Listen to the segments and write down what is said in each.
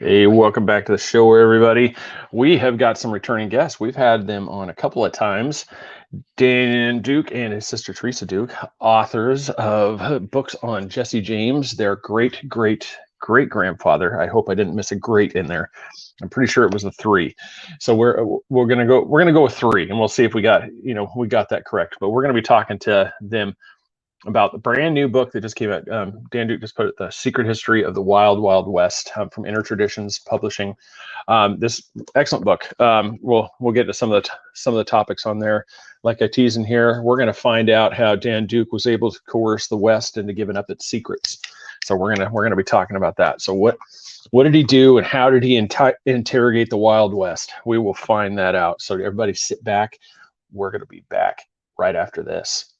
Hey, welcome back to the show, everybody. We have got some returning guests. We've had them on a couple of times. Dan Duke and his sister Teresa Duke, authors of books on Jesse James, their great grandfather. I hope I didn't miss a great in there. I'm pretty sure it was a 3. So we're gonna go with 3, and we'll see if we got that correct. But we're gonna be talking to them about the brand new book that just came out. Dan Duke just put it, The Secret History of the Wild Wild West, from Inner Traditions Publishing. This excellent book. We'll get to some of the topics on there. Like I tease in here, we're going to find out how Dan Duke was able to coerce the West into giving up its secrets. So we're gonna be talking about that. So what did he do, and how did he interrogate the Wild West? We will find that out. So everybody sit back. We're going to be back right after this.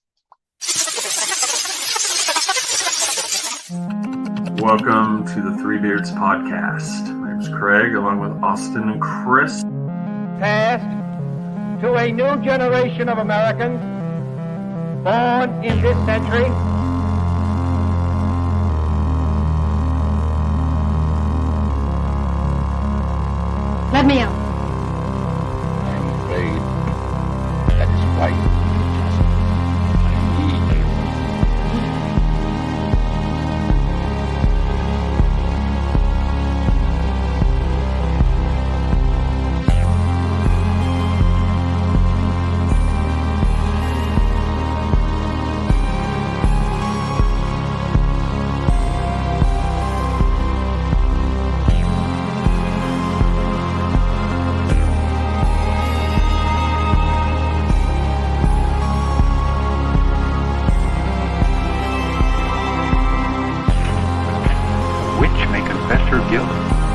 Welcome to the Three Beards podcast. My name is Craig, along with Austin and Chris. Passed to a new generation of Americans born in this century. Let me out. I'm afraid that is why I need you.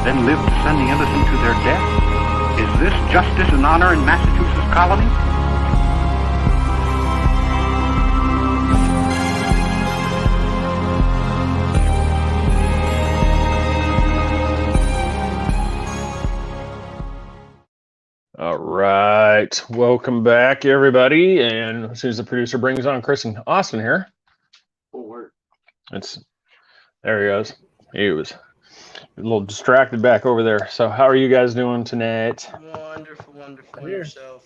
Then live to send the innocent to their death? Is this justice and honor in Massachusetts colony? All right, welcome back, everybody. And as soon as the producer brings on Chris and Austin here, there he goes. He was a little distracted back over there. So how are you guys doing tonight? Wonderful. Yourself?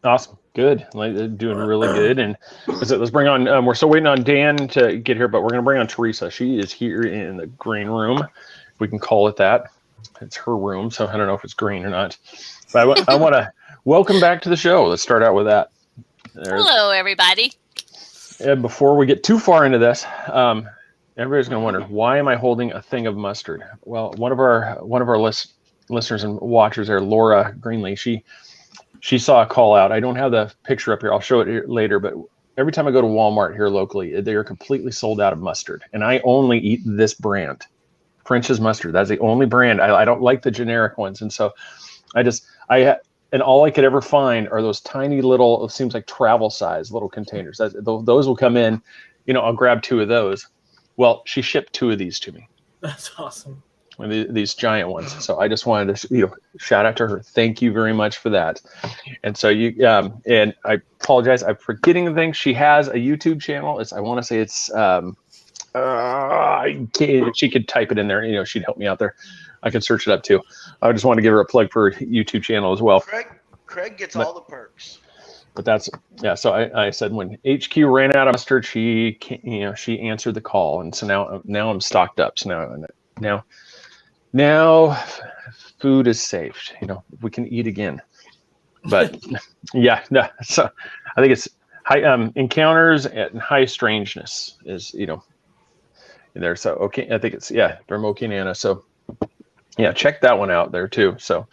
Awesome. Good. Doing really good. And let's bring on, we're still waiting on Dan to get here, but we're going to bring on Teresa. She is here in the green room. We can call it that. It's her room, so I don't know if it's green or not. But I want to welcome back to the show. Let's start out with that. Hello, everybody. And before we get too far into this, everybody's going to wonder, why am I holding a thing of mustard? Well, one of our listeners and watchers there, Laura Greenlee, she saw a call out. I don't have the picture up here. I'll show it later. But every time I go to Walmart here locally, they are completely sold out of mustard. And I only eat this brand, French's mustard. That's the only brand. I don't like the generic ones. And so and all I could ever find are those tiny little, it seems like travel size little containers. Those will come in, I'll grab 2 of those. Well, she shipped 2 of these to me. That's awesome. These giant ones. So I just wanted to, shout out to her. Thank you very much for that. And so and I apologize. I'm forgetting the thing. She has a YouTube channel. I want to say it's, she could type it in there. She'd help me out there. I could search it up too. I just want to give her a plug for her YouTube channel as well. Craig gets all the perks. But so I said when HQ ran out of mustard, she answered the call, and so now I'm stocked up. So now food is safe. We can eat again. But so I think it's high encounters and high strangeness is in there. So okay, I think it's from Okinana. So check that one out there too. So.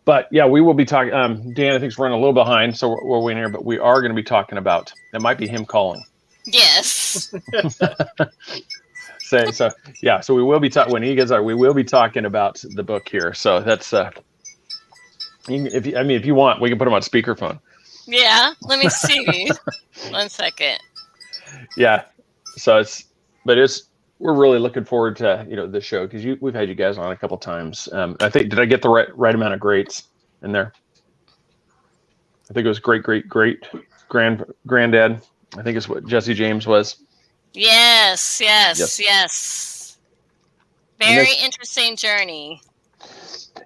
But we will be talking. Dan, I think, is running a little behind, so we're waiting here. But we are going to be talking about. That might be him calling. Yes. So we will be talking when he gets out. We will be talking about the book here. So that's if you want, we can put him on speakerphone. Yeah. Let me see. 1 second. Yeah. So we're really looking forward to the show because we've had you guys on a couple times. I think, did I get the right amount of greats in there? I think it was great granddad. I think it's what Jesse James was. Yes. Very interesting journey.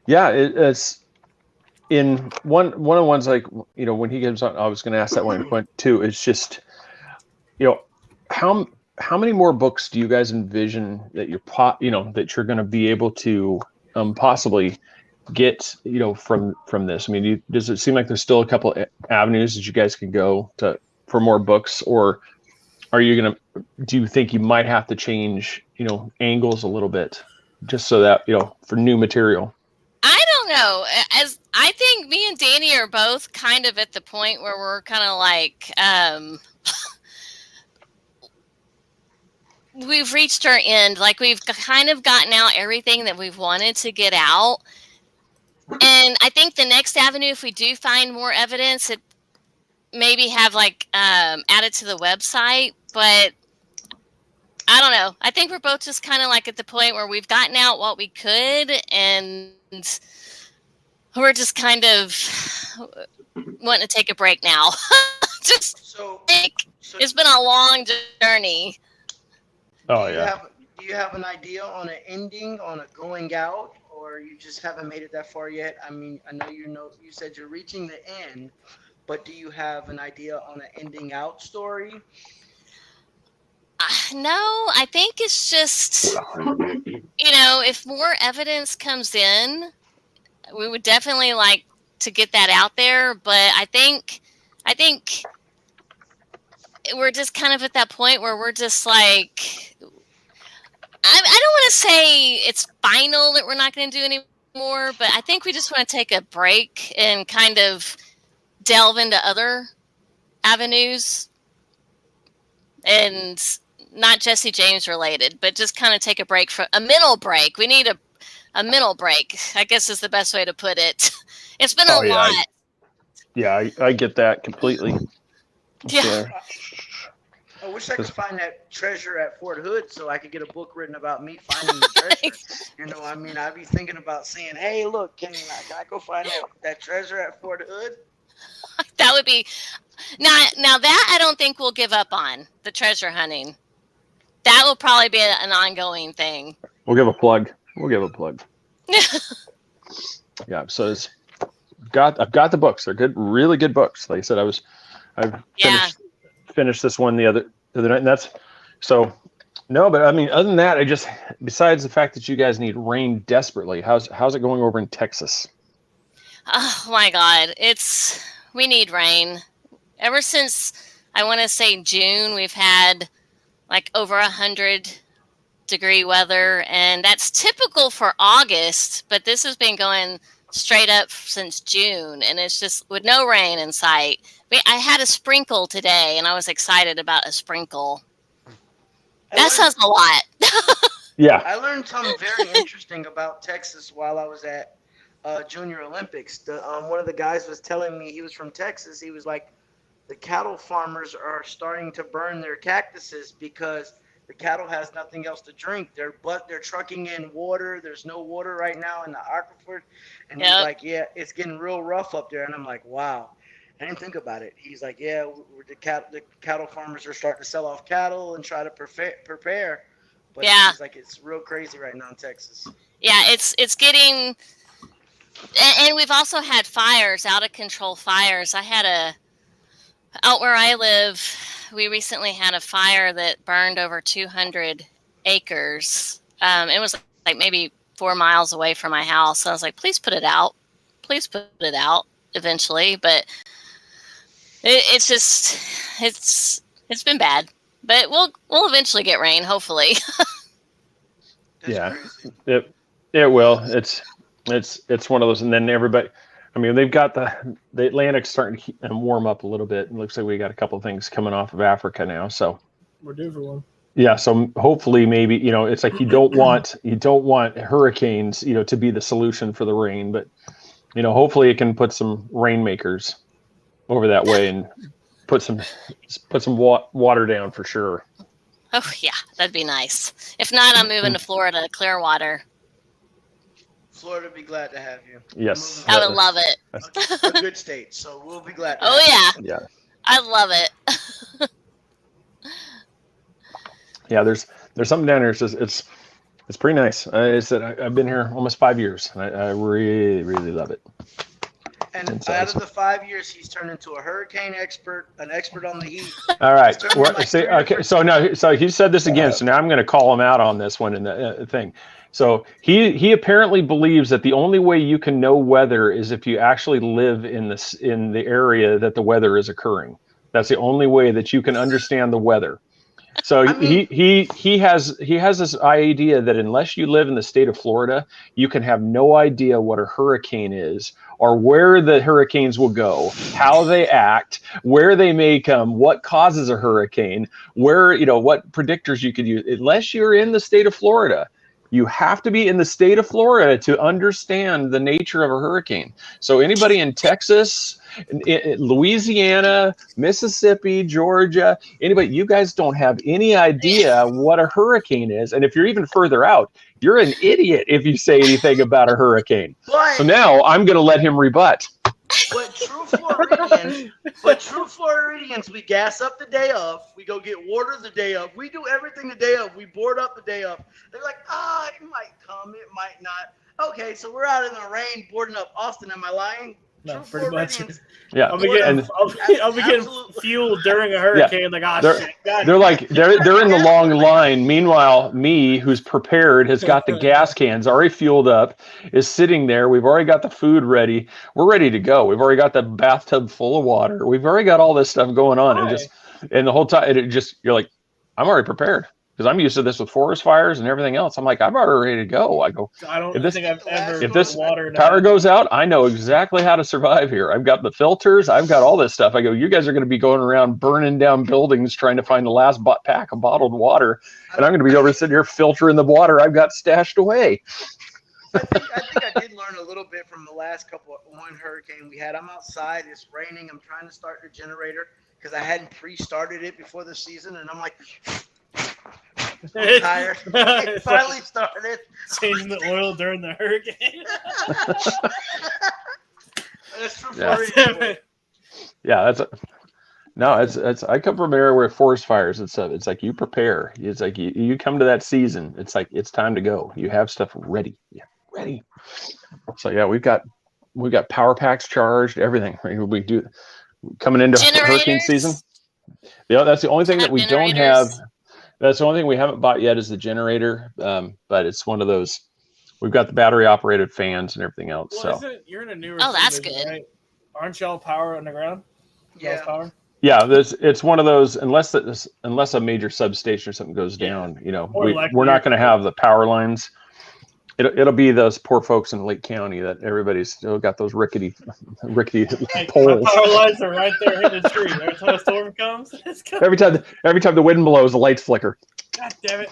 Yeah, it's in one of the ones, like, when he gives on, I was going to ask that one point too. It's just, how many more books do you guys envision that that you're going to be able to possibly get, from this? I mean, does it seem like there's still a couple avenues that you guys can go to for more books, or do you think you might have to change, angles a little bit just so that, for new material? I don't know. As I think me and Danny are both kind of at the point where we're kind of like, we've reached our end. Like, we've kind of gotten out everything that we've wanted to get out. And I think the next avenue, if we do find more evidence, it maybe have added to the website. But I don't know. I think we're both just kind of like at the point where we've gotten out what we could, and we're just kind of wanting to take a break now. It's been a long journey. Oh, yeah. Do you have an idea on an ending, on a going out, or you just haven't made it that far yet? I mean, I know you said you're reaching the end, but do you have an idea on an ending out story? No, I think it's just, if more evidence comes in, we would definitely like to get that out there. But I think we're just kind of at that point where we're just like, I don't want to say it's final that we're not going to do anymore, but I think we just want to take a break and kind of delve into other avenues, and not Jesse James related, but just kind of take a mental break. We need a mental break, I guess is the best way to put it. It's been a lot. Yeah, I get that completely. Yeah. I wish I could find that treasure at Fort Hood so I could get a book written about me finding the treasure. I mean, I'd be thinking about saying, hey, look, can I go find that treasure at Fort Hood? That would be now that I don't think we'll give up on the treasure hunting. That will probably be an ongoing thing. We'll give a plug. Yeah. So I've got the books. They're good, really good books. Like I said, I've finished this one the other night, and that's so. No, but I mean, other than that, besides the fact that you guys need rain desperately, how's it going over in Texas? Oh my God, we need rain. Ever since, I want to say June, we've had like over 100-degree weather, and that's typical for August, but this has been going straight up since June, and it's just with no rain in sight. I had a sprinkle today, and I was excited about a sprinkle. That sounds a lot. Yeah. I learned something very interesting about Texas while I was at Junior Olympics. One of the guys was telling me, he was from Texas. He was like, the cattle farmers are starting to burn their cactuses because the cattle has nothing else to drink. They're trucking in water. There's no water right now in the aquifer. And he's like, yeah, it's getting real rough up there. And I'm like, wow. I didn't think about it. He's like, yeah, the cattle farmers are starting to sell off cattle and try to prepare. But it's like, it's real crazy right now in Texas. Yeah, it's getting, and we've also had fires, out of control fires. Out where I live, we recently had a fire that burned over 200 acres. It was like maybe 4 miles away from my house. So I was like, please put it out eventually. But it's been bad, but we'll eventually get rain, hopefully. Yeah, it will. It's one of those, and then everybody. I mean, they've got the Atlantic's starting to warm up a little bit. It looks like we got a couple of things coming off of Africa now, so we're due for one. Yeah, so hopefully, maybe it's like you don't want hurricanes, to be the solution for the rain, but hopefully it can put some rainmakers over that way and put some water down for sure. Oh yeah, that'd be nice. If not, I'm moving to Florida, Clearwater. Florida would be glad to have you. Yes. I would love it. A good state, so we'll be glad. Yeah. I love it. Yeah, there's something down here. It's It's pretty nice. I've been here almost 5 years. I really, really love it. And out of the 5 years, he's turned into a hurricane expert, an expert on the heat. All right. Like So he said this again. So now I'm going to call him out on this one in the thing. So he apparently believes that the only way you can know weather is if you actually live in the area that the weather is occurring. That's the only way that you can understand the weather. So he has this idea that unless you live in the state of Florida, you can have no idea what a hurricane is, or where the hurricanes will go, how they act, where they may come, what causes a hurricane, where, what predictors you could use. Unless you're in the state of Florida, you have to be in the state of Florida to understand the nature of a hurricane. So anybody in Texas, Louisiana, Mississippi, Georgia, anybody, you guys don't have any idea what a hurricane is. And if you're even further out, you're an idiot if you say anything about a hurricane. So now I'm going to let him rebut. But true Floridians, we gas up the day of. We go get water the day of. We do everything the day of. We board up the day of. They're like, it might come, it might not. Okay, so we're out in the rain boarding up Austin. Am I lying? No, pretty much. Yeah, I'll be getting fuel during a hurricane. Yeah. Shit. They're in the long line. Meanwhile, me, who's prepared, has got the gas cans already fueled up, is sitting there. We've already got the food ready. We're ready to go. We've already got the bathtub full of water. We've already got all this stuff going on, and the whole time you're like, I'm already prepared. Because I'm used to this with forest fires and everything else. I'm like, I'm already ready to go. I go, if this power goes out, I know exactly how to survive here. I've got the filters. I've got all this stuff. I go, you guys are going to be going around burning down buildings trying to find the last pack of bottled water. And I'm going to be over sitting here filtering the water I've got stashed away. I think I did learn a little bit from the last one hurricane we had. I'm outside. It's raining. I'm trying to start the generator because I hadn't pre-started it before the season. And I'm like... I'm tired. It finally started. Changing the oil during the hurricane. That's from Florida. Yeah, it's I come from an area where forest fires and stuff. It's like you prepare. It's like you come to that season. It's like it's time to go. You have stuff ready. Yeah, ready. So yeah, we've got power packs charged. Everything. We do coming into hurricane season. Yeah, that's the only thing that we don't have. That's the only thing we haven't bought yet is the generator, but it's one of those. We've got the battery operated fans and everything else. Well, you're in a newer. Oh, that's good. Right? Aren't y'all power underground? Yeah. Power? Yeah, it's one of those. Unless a major substation or something goes down, we're not going to have the power lines. It'll be those poor folks in Lake County that everybody's still got those rickety poles. My power lines are right there in the tree. Every time a storm comes, every time the wind blows, the lights flicker. God damn it!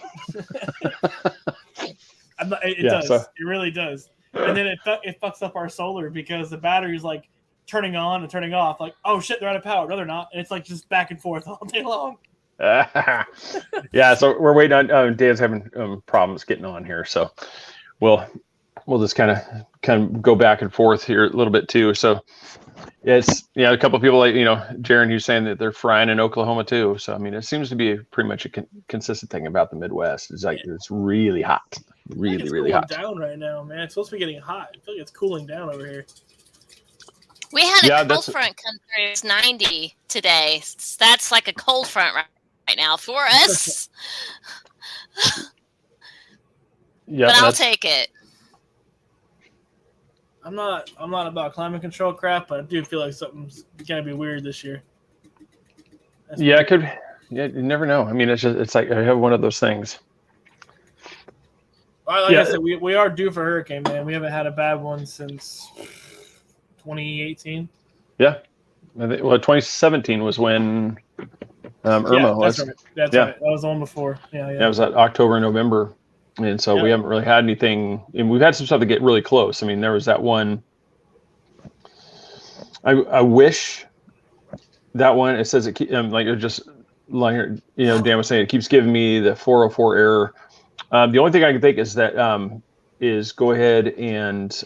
It does. It really does. And then it fucks up our solar because the battery's like turning on and turning off. Like, oh shit, they're out of power. No, they're not. And it's like just back and forth all day long. Yeah, so we're waiting on. Dan's having problems getting on here, so. We'll just kind of go back and forth here a little bit too. So it's a couple of people like Jaron, who's saying that they're frying in Oklahoma too. So I mean, it seems to be pretty much a consistent thing about the Midwest. It's like it's really hot, really hot. Down right now, man. It's supposed to be getting hot. I feel like it's cooling down over here. We had a cold front come through. It's 90 today. That's like a cold front right now for us. Yeah, but I'll take it. I'm not about climate control crap, but I do feel like something's gonna be weird this year. It could. Yeah, you never know. I mean, it's like I have one of those things. Well, I said, we are due for a hurricane, man. We haven't had a bad one since 2018. Yeah. 2017 was when Irma was. Right. That's right. That was the one before. Yeah. That was October, November. And so we haven't really had anything, and we've had some stuff to get really close. I mean, there was that one. I wish that one. It says it like it just like Dan was saying, it keeps giving me the 404 error. The only thing I can think is that is go ahead and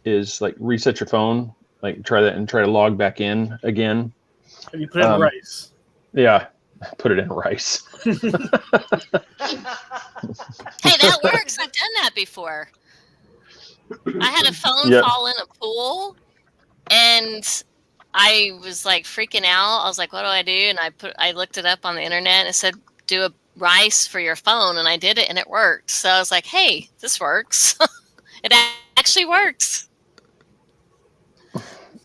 is like reset your phone, like try that and try to log back in again. Have you put it in rice? Yeah. Put it in rice. Hey, That works. I've done that before. I had a phone fall in a pool, and I was like freaking out. I was like, "What do I do?" And I looked it up on the internet, and it said, "Do a rice for your phone," and I did it, and it worked. So I was like, "Hey, this works." It actually works.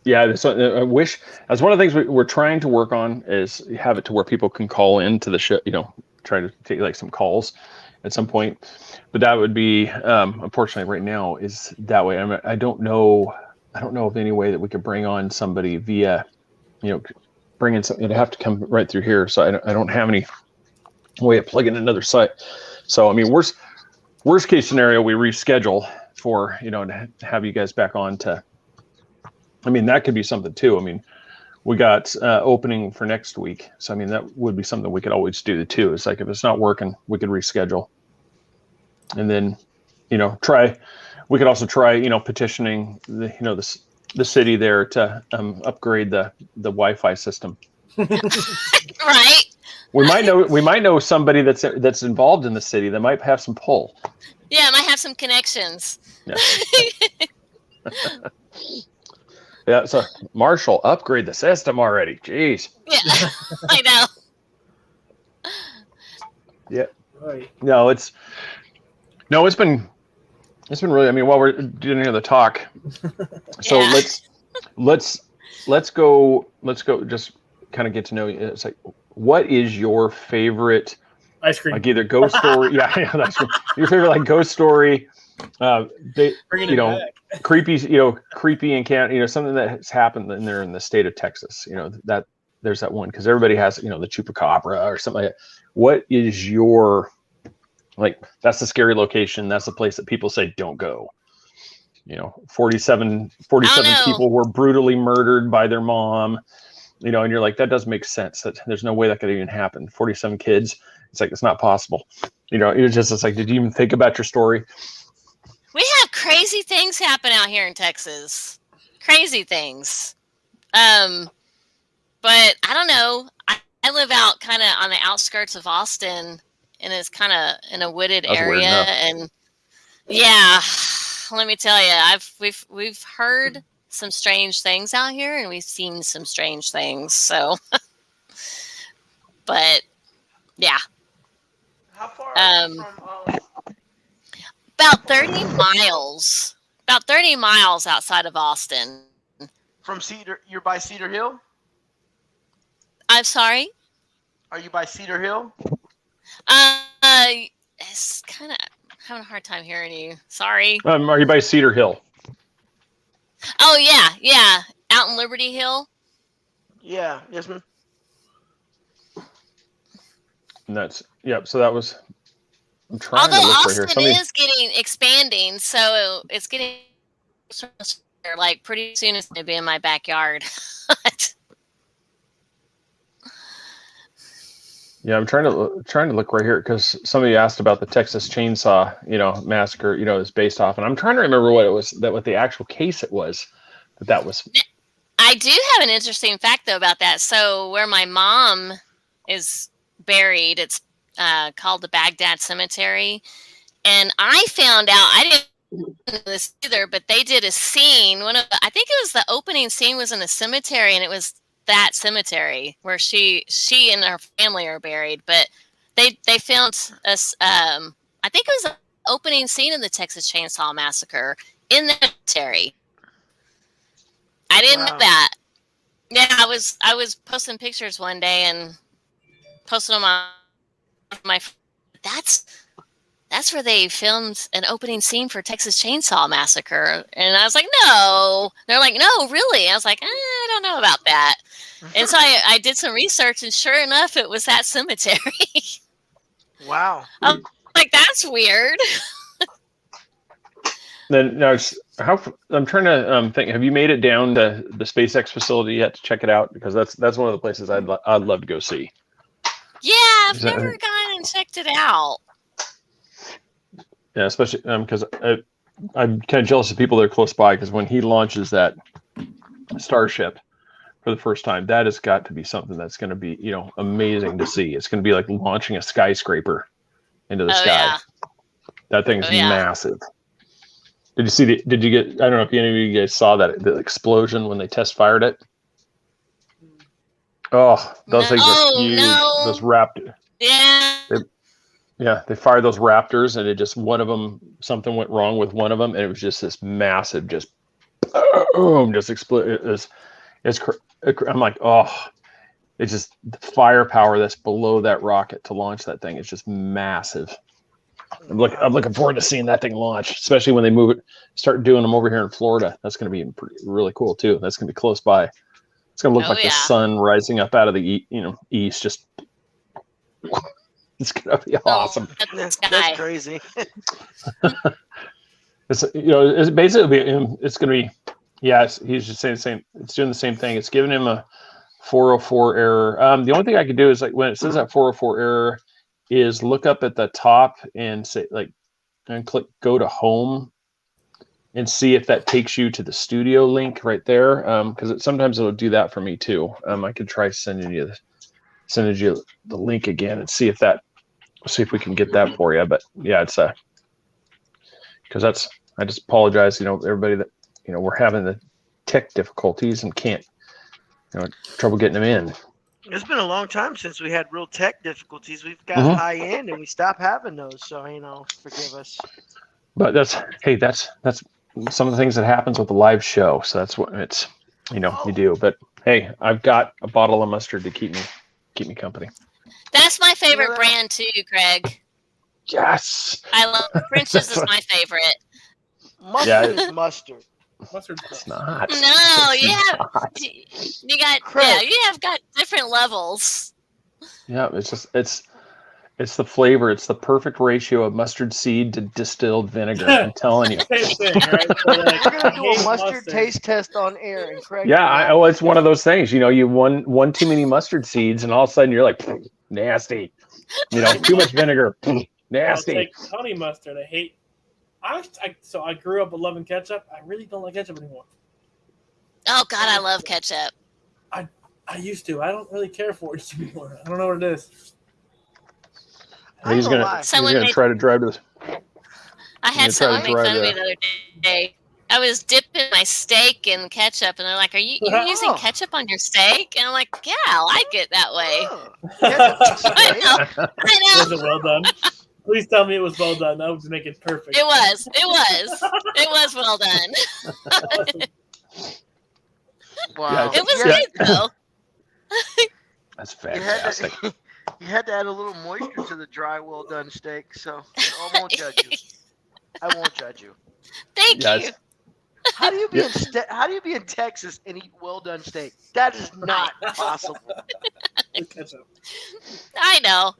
Yeah, I wish that's one of the things we're trying to work on is have it to where people can call into the show. Try to take like some calls at some point. But that would be unfortunately right now is that way. I don't know of any way that we could bring on somebody via, bring in something. It'd have to come right through here. So I don't have any way of plugging another site. So I mean, worst case scenario, we reschedule for to have you guys back on to. I mean, that could be something too. I mean, we got opening for next week, so I mean that would be something we could always do too. It's like if it's not working, we could reschedule, and then try. We could also try petitioning the city there to upgrade the Wi-Fi system. Right. We might know somebody that's involved in the city that might have some pull. Yeah, I might have some connections. Yeah. Yeah, so Marshall, upgrade the system already. Jeez. Yeah, I know. Yeah. Right. No, it's been really. I mean, while we're doing the talk, so Yeah. let's go. Just kind of get to know you. It's like, what is your favorite Ice cream. like either ghost story? Yeah, that's your favorite like ghost story. Bringing it back. creepy encounter, something that has happened in the state of Texas, that there's that one, because everybody has, the chupacabra or something like that. What is your, like, that's the scary location. That's the place that people say, don't go. 47 people were brutally murdered by their mom, and you're like, that doesn't make sense. That there's no way that could even happen. 47 kids. It's like, it's not possible. It's like, did you even think about your story? We have crazy things happen out here in Texas. Crazy things. But I don't know. I live out kind of on the outskirts of Austin, and it's kind of in a wooded area. And yeah, let me tell you, we've heard some strange things out here, and we've seen some strange things. So, but yeah. How far are you from? About 30 miles. About 30 miles outside of Austin. From Cedar, you're by Cedar Hill? I'm sorry? Are you by Cedar Hill? It's kind of having a hard time hearing you. Sorry. Are you by Cedar Hill? Oh, yeah. Out in Liberty Hill? Yeah, yes, ma'am. And that's, so that was, I'm trying Although to look Austin right here. is expanding, so it's getting like pretty soon it's going to be in my backyard. Yeah, I'm trying to look right here because somebody asked about the Texas Chainsaw, massacre, is based off, and I'm trying to remember what the actual case it was that was. I do have an interesting fact though about that. So where my mom is buried, it's called the Baghdad Cemetery, and I found out, I didn't know this either, but they did a scene. I think it was the opening scene was in a cemetery, and it was that cemetery where she and her family are buried. But they filmed us. I think it was the opening scene of the Texas Chainsaw Massacre in the cemetery. I didn't know that. Yeah, I was posting pictures one day and posted them on my. That's where they filmed an opening scene for Texas Chainsaw Massacre. And I was like, no. They're like, no, really? I was like, I don't know about that. And so I did some research, and sure enough, it was that cemetery. Wow. I'm like, that's weird. Then now, I'm trying to think. Have you made it down to the SpaceX facility yet to check it out? Because that's one of the places I'd love to go see. Yeah, I've never gone and checked it out. Yeah, especially because I'm kind of jealous of people that are close by, because when he launches that Starship for the first time, that has got to be something that's going to be, amazing to see. It's going to be like launching a skyscraper into the sky. That thing's Oh, yeah. massive. Did you see did you get, I don't know if any of you guys saw that, the explosion when they test fired it? Oh, those things are huge. No. Those Raptors. Yeah. They fired those Raptors, and it just, one of them, something went wrong with one of them, and it was just this massive, just boom, just explode. I'm like, oh, it's just the firepower that's below that rocket to launch that thing. It's just massive. I'm looking forward to seeing that thing launch, especially when they move it, start doing them over here in Florida. That's going to be really cool too. That's going to be close by. It's going to look like the sun rising up out of the east. Just it's going to be awesome. That's crazy. It's basically, it's going to be, he's just saying the same. It's doing the same thing. It's giving him a 404 error. The only thing I could do is, like, when it says that 404 error, is look up at the top and say, like, and click go to home and see if that takes you to the studio link right there. Because sometimes it'll do that for me too. I could try sending you the link again and see if we can get that for you. But yeah, it's because I just apologize, everybody that, we're having the tech difficulties and can't, trouble getting them in. It's been a long time since we had real tech difficulties. We've got high end and we stopped having those. So, forgive us. But that's some of the things that happens with the live show. So that's what it's, you do. But hey, I've got a bottle of mustard to keep me company. That's my favorite brand too, Craig. Yes. I love French's is my favorite. Mustard is mustard. It's not. No, you have got different levels. Yeah, it's the flavor. It's the perfect ratio of mustard seed to distilled vinegar. I'm telling you. Same thing, right? So, like, We're gonna do a mustard taste test on air, and Craig. Yeah, it's one of those things. You one too many mustard seeds, and all of a sudden you're like, nasty. Too much vinegar, nasty. I'll take honey mustard. I hate. So I grew up loving ketchup. I really don't like ketchup anymore. Oh God, I love ketchup. I used to. I don't really care for it anymore. I don't know what it is. He's gonna try to drive to this. I had someone make fun of me the other day. I was dipping my steak in ketchup, and they're like, "Are you using ketchup on your steak?" And I'm like, "Yeah, I like it that way." I know. Was it well done? Please tell me it was well done. That would make it perfect. It was well done. Wow. It was good though. That's fantastic. You had to add a little moisture to the dry, well done steak, so I won't judge you. I won't judge you. Thank you. How do you be in Texas and eat well done steak? That is not possible. I know.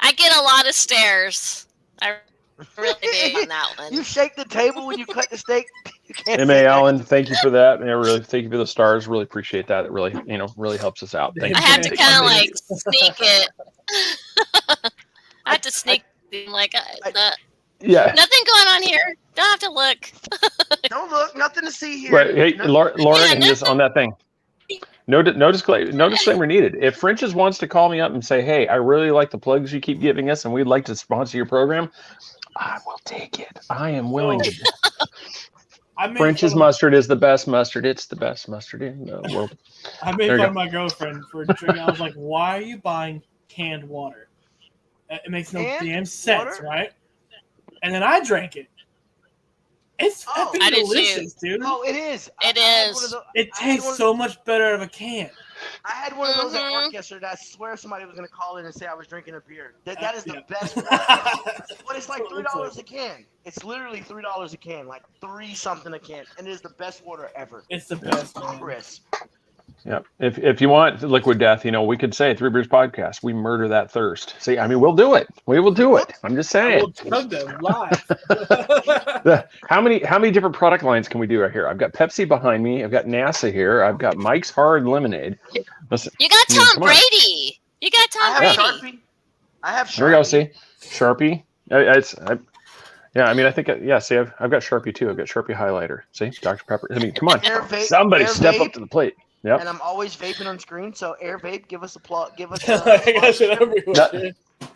I get a lot of stares. I really do on that one. You shake the table when you cut the steak. M.A. Allen, thank you for that. And really, thank you for the stars. Really appreciate that. It really, really helps us out. Thank you. I have to kind of like sneak it. I have to sneak. Nothing going on here. Don't have to look. Don't look. Nothing to see here. Right. Hey, Laura, just on that thing. No disclaimer needed. If French's wants to call me up and say, "Hey, I really like the plugs you keep giving us, and we'd like to sponsor your program," I will take it. I am willing to. French's mustard is the best mustard. It's the best mustard in the world. I made fun of my girlfriend for drinking. I was like, "Why are you buying canned water? It makes no damn sense, right?" And then I drank it. It's delicious, dude. Oh, it is. It is. It tastes so much better out of a can. I had one of those at work yesterday. I swear somebody was going to call in and say I was drinking a beer. That is the best water. But it's like $3 a can. It's literally $3 a can, like 3 something a can, and it is the best water ever. It's the best, man. Chris. Yeah. If you want liquid death, we could say Three Beers Podcast. We murder that thirst. See, we'll do it. We will do it. I'm just saying. We'll chug them live. How many different product lines can we do right here? I've got Pepsi behind me. I've got NASA here. I've got Mike's Hard Lemonade. Listen, you got Tom Brady. You got Tom Brady. I have Sharpie. Here we go. See, Sharpie. I think. See, I've got Sharpie too. I've got Sharpie highlighter. See, Dr. Pepper. Come on. Somebody step up to the plate. Yep. And I'm always vaping on screen, so Air Vape, give us a plug. Give us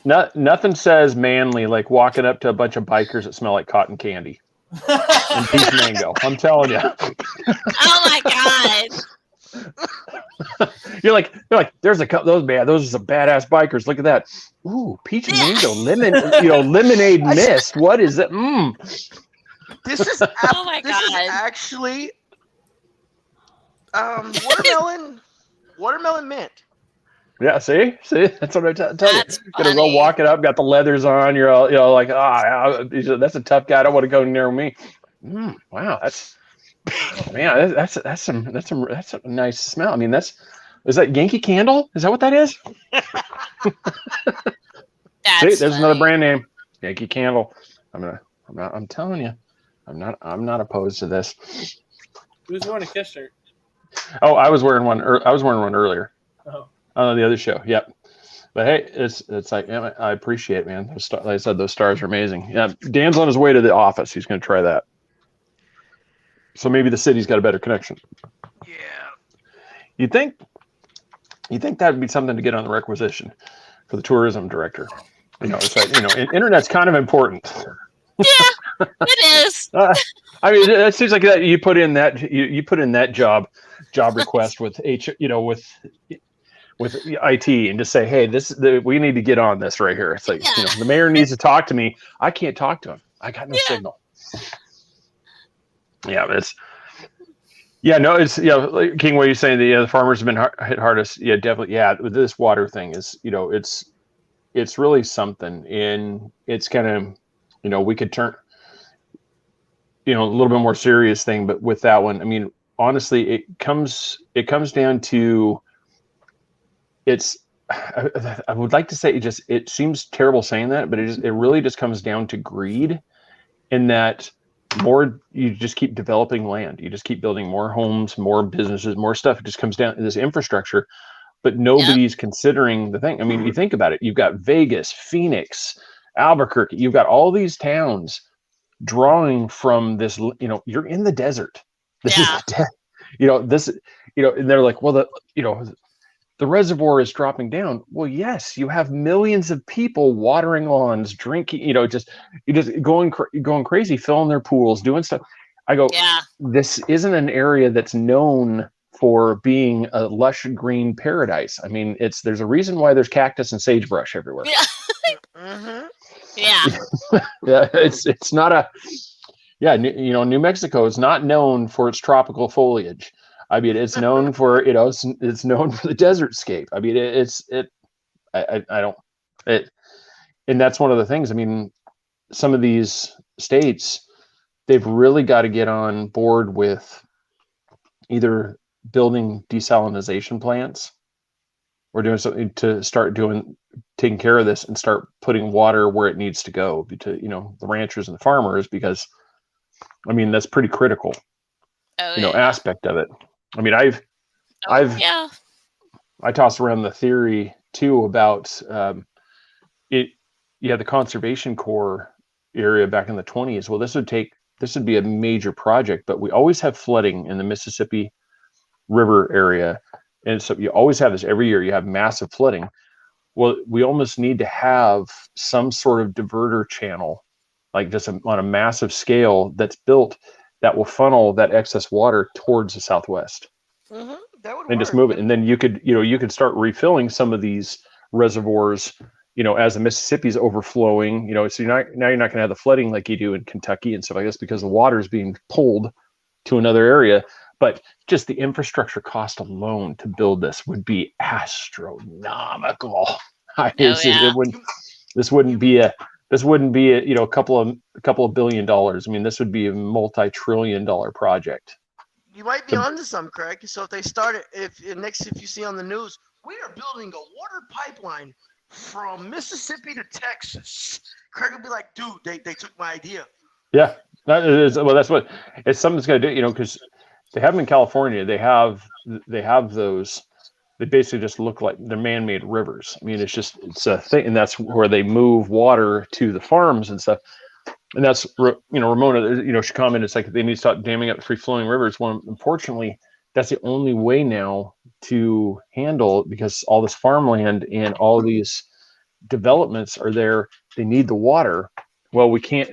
Nothing says manly like walking up to a bunch of bikers that smell like cotton candy and peach mango. I'm telling you. Oh my God. You're like, there's a couple those are some badass bikers. Look at that. Ooh, peach and mango, lemonade mist. What is it? This is Oh my this is God. actually watermelon mint. Yeah, see, that's what I tell you. That's Gonna go funny. walking up, got the leathers on. You're all, like, that's a tough guy. I don't want to go near me. Wow, that's a nice smell. I mean, is that Yankee Candle? Is that what that is? That's See, there's funny. another brand name, Yankee Candle. I'm telling you, I'm not opposed to this. Who's wearing a kiss shirt? Oh, I was wearing one. I was wearing one earlier. Oh. On the other show. Yep. But hey, it's like, I appreciate it, man. Like I said, those stars are amazing. Yeah, Dan's on his way to the office. He's going to try that. So maybe the city's got a better connection. Yeah. You think that would be something to get on the requisition for the tourism director? It's like, internet's kind of important. Yeah, it is. I mean, it seems like that you put in that job request with with IT and just say, hey, we need to get on this right here. It's like, the mayor needs to talk to me. I can't talk to him. I got no signal. Yeah, but it's like King, what you're saying, the farmers have been hit hardest. Yeah, definitely. Yeah, with this water thing is, it's really something, and it's kind of, we could turn, a little bit more serious thing, but with that one, I mean, honestly, it comes down to, I would like to say it seems terrible saying that, but it really just comes down to greed, in that you just keep developing land. You just keep building more homes, more businesses, more stuff. It just comes down to this infrastructure, but nobody's considering the thing. I mean, you think about it, you've got Vegas, Phoenix, Albuquerque, you've got all these towns drawing from this, you're in the desert. This is and they're like, well, the reservoir is dropping down. Well, yes, you have millions of people watering lawns, drinking, just going crazy, filling their pools, doing stuff. I go, this isn't an area that's known for being a lush green paradise. I mean, there's a reason why there's cactus and sagebrush everywhere. Yeah. Yeah. Yeah, it's not New Mexico is not known for its tropical foliage. I mean, it's known for, it's known for the desert scape. I mean, and that's one of the things. I mean, some of these states, they've really got to get on board with either building desalination plants or doing something to start taking care of this and start putting water where it needs to go to, the ranchers and the farmers, because I mean, that's pretty critical, aspect of it. I mean, I toss around the theory too about the Conservation Corps area back in the 1920s. Well, this would be a major project, but we always have flooding in the Mississippi River area. And so you always have this every year, you have massive flooding. Well, we almost need to have some sort of diverter channel, like just on a massive scale that's built, that will funnel that excess water towards the southwest. Mm-hmm. That would and work. Just move it. And then you could start refilling some of these reservoirs, as the Mississippi's overflowing, so you're not going to have the flooding like you do in Kentucky and stuff like this, because the water is being pulled to another area. But just the infrastructure cost alone to build this would be astronomical. This wouldn't be a couple of $1 billion. I mean, this would be a multi-trillion-dollar project. You might be onto some, Craig. So if they start it, if you see on the news, we are building a water pipeline from Mississippi to Texas, Craig would be like, dude, they took my idea. Yeah, that's what it's something's going to do. Because they have them in California. They have those. They basically just look like they're man-made rivers. I mean, it's a thing, and that's where they move water to the farms and stuff. And that's, Ramona, she commented, it's like they need to stop damming up free-flowing rivers. Well, unfortunately, that's the only way now to handle, because all this farmland and all these developments are there. They need the water. Well, we can't.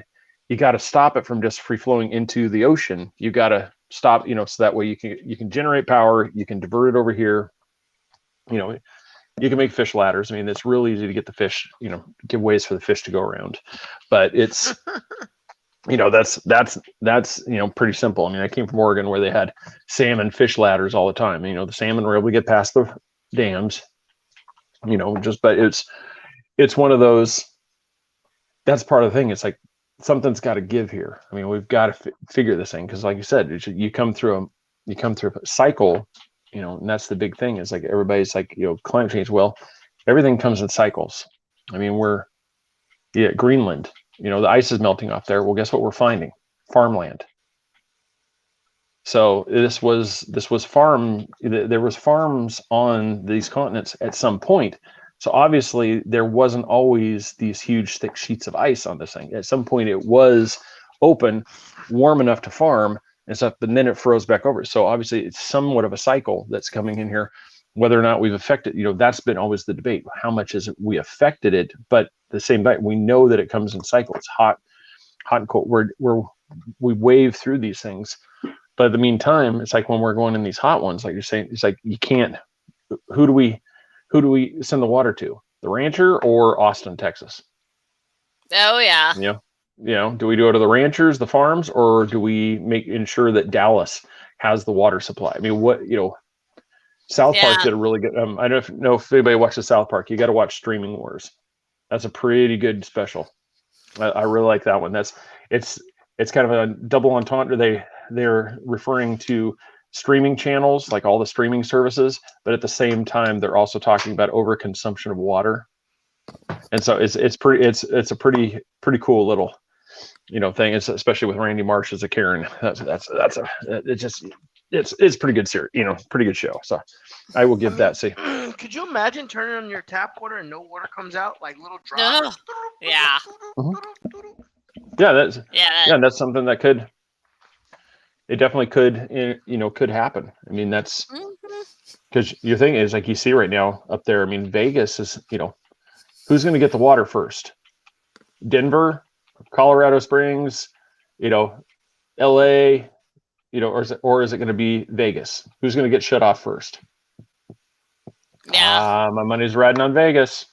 You got to stop it from just free flowing into the ocean. You got to stop, so that way you can generate power. You can divert it over here. You can make fish ladders. I mean, it's real easy to get the fish. Give ways for the fish to go around. But it's that's pretty simple. I mean, I came from Oregon where they had salmon fish ladders all the time. The salmon were able to get past the dams. But it's one of those. That's part of the thing. It's like something's got to give here. I mean, we've got to figure this thing, because, like you said, you come through a cycle, and that's the big thing. Is like everybody's like, climate change. Well, everything comes in cycles. I mean, Greenland. The ice is melting off there. Well, guess what we're finding? Farmland. So this was farm. There was farms on these continents at some point. So obviously there wasn't always these huge thick sheets of ice on this thing. At some point it was open, warm enough to farm and stuff, but then it froze back over. So obviously it's somewhat of a cycle that's coming in here. Whether or not we've affected, that's been always the debate. How much is it we affected it? But the same time, we know that it comes in cycles, hot and cold. We wave through these things. But in the meantime, it's like when we're going in these hot ones, like you're saying, it's like you can't. Who do we send the water to? The rancher or Austin, Texas? Oh yeah. Do we do it to the ranchers, the farms, or do we ensure that Dallas has the water supply? I mean, South Park did a really good. I don't know if anybody watches South Park. You got to watch Streaming Wars. That's a pretty good special. I really like that one. It's kind of a double entendre. They're referring to streaming channels, like all the streaming services, but at the same time they're also talking about overconsumption of water. And so it's a pretty cool little thing. It's especially with Randy Marsh as a Karen. It's pretty good series, pretty good show. So I will give that. See, could you imagine turning on your tap water and no water comes out, like little drops? Yeah. Yeah, that's something that could. It definitely could happen. I mean, that's because your thing is, like you see right now up there. I mean, Vegas is, who's going to get the water first? Denver, Colorado Springs, LA, or is it going to be Vegas? Who's going to get shut off first? Yeah. My money's riding on Vegas.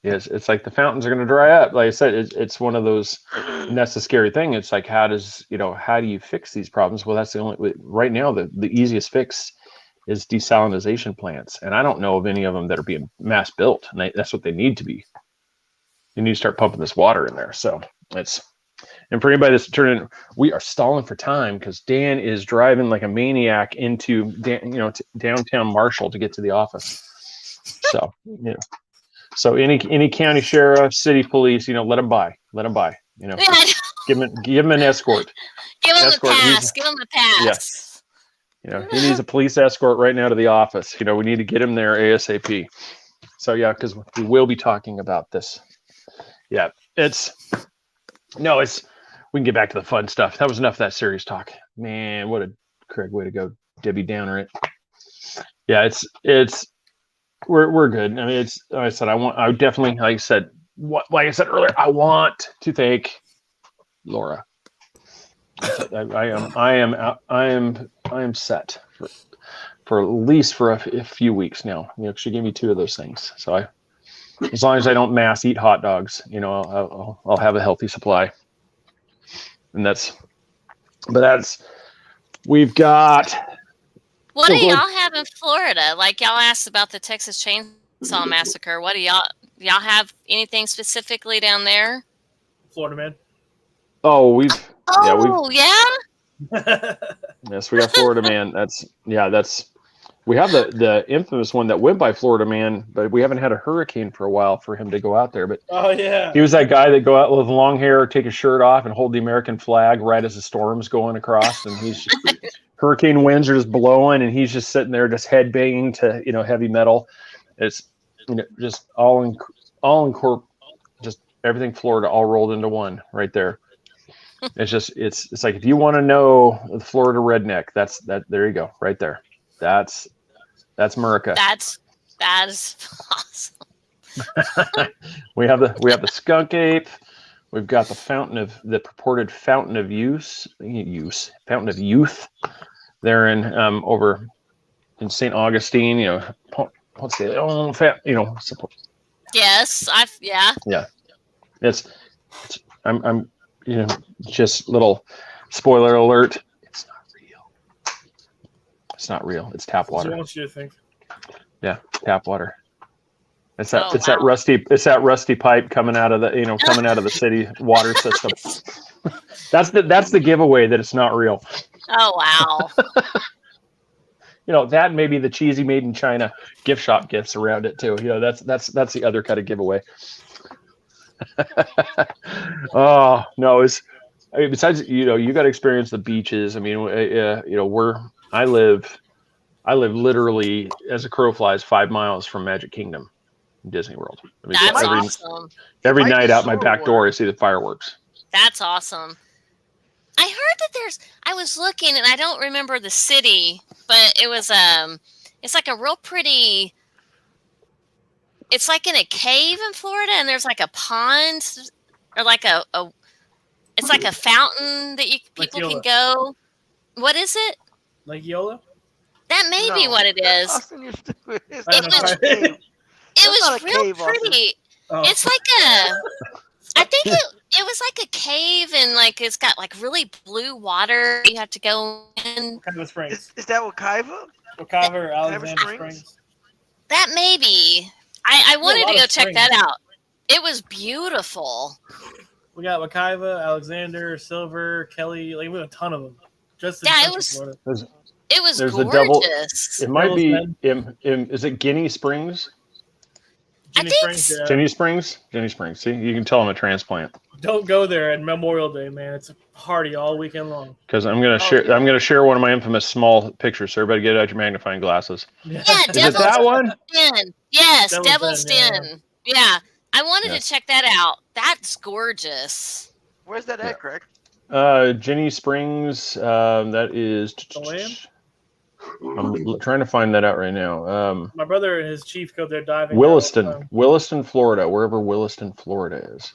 Yes, it's like the fountains are going to dry up. Like I said, it's one of those, and that's the scary thing. It's like, how do you fix these problems? Well, that's the only, right now, the easiest fix is desalinization plants. And I don't know of any of them that are being mass built. And that's what they need to be. You need to start pumping this water in there. So and for anybody that's turning, we are stalling for time because Dan is driving like a maniac into, downtown Marshall to get to the office. So, So any county sheriff, city police, let them by. Give him an escort. Give him a pass. Give him a pass. Yes. He needs a police escort right now to the office. We need to get him there ASAP. So yeah, because we will be talking about this. Yeah, we can get back to the fun stuff. That was enough of that serious talk. Man, what a Craig way to go, Debbie Downer it. Yeah, we're good. I mean, like I said, I definitely, like I said earlier, I want to thank Laura. I am set for at least for a few weeks now. She gave me 2 of those things. So as long as I don't mass eat hot dogs, I'll have a healthy supply. And we've got. What do y'all have in Florida? Like y'all asked about the Texas Chainsaw Massacre. What do y'all have anything specifically down there? Florida man. Oh, yeah. Yes, we got Florida man. We have the infamous one that went by Florida man, but we haven't had a hurricane for a while for him to go out there. But oh yeah, he was that guy that go out with long hair, take his shirt off, and hold the American flag right as the storm's going across, and he's hurricane winds are just blowing, and he's just sitting there, just head banging to heavy metal. It's just all in just everything Florida all rolled into one right there. It's like if you want to know the Florida redneck, there you go, right there. That's America. That is awesome. We have the skunk ape. We've got the purported fountain of youth. They're in over in St. Augustine. What's the Yes, yeah. It's I'm just little spoiler alert. It's not real. It's tap water. What I want you to think. Yeah, tap water. It's that rusty pipe coming out of the city water system. That's the giveaway that it's not real. Oh wow. That may be the cheesy made in China gift shop gifts around it too. That's the other kind of giveaway. Oh no, besides you got to experience the beaches. I mean, I live literally as a crow flies 5 miles from Magic Kingdom, Disney World. I mean, That's awesome. Every night out my back door, I see the fireworks. That's awesome. I heard that I was looking and I don't remember the city, but it was it's like a real pretty. It's like in a cave in Florida, and there's like a pond or like it's like a fountain that people can go. What is it? Like Yola? That may be what it is. Austin, you're stupid. It was real pretty. Oh. It's like I think it was like a cave, and like it's got like really blue water. You have to go in. Wakaiva Springs. Is that Wakaiva? Wakaiva or Alexander Springs? That may be. I wanted to go check that out. It was beautiful. We got Wakaiva, Alexander, Silver, Kelly. Like we have a ton of them. It was. It was there's gorgeous. It might be. Is it Guinea Springs? Jenny Springs. Yeah. Jenny Springs. See, you can tell I'm a transplant. Don't go there at Memorial Day, man. It's a party all weekend long. Because I'm gonna share one of my infamous small pictures. So everybody, get out your magnifying glasses. Yeah, is it that one? Den. Yes, Devil's Den. Yeah, I wanted to check that out. That's gorgeous. Where's that at, Craig? Jenny Springs. That is. The land? I'm trying to find that out right now. My brother and his chief go there diving. Williston, Florida, wherever Williston, Florida is.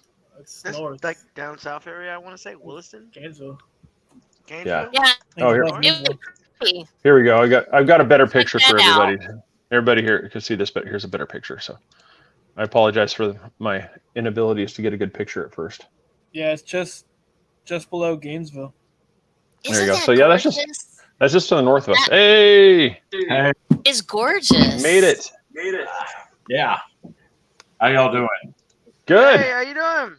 That's north. like down south area. I want to say Williston, Gainesville. Yeah. Oh, here we go. I've got a better picture for everybody. Everybody here can see this, but here's a better picture. So I apologize for my inabilities to get a good picture at first. Yeah, it's just below Gainesville. There you go. So yeah, that's just to the north of us. Hey! It's gorgeous. Made it. Yeah. How y'all doing? Good. Hey, how you doing?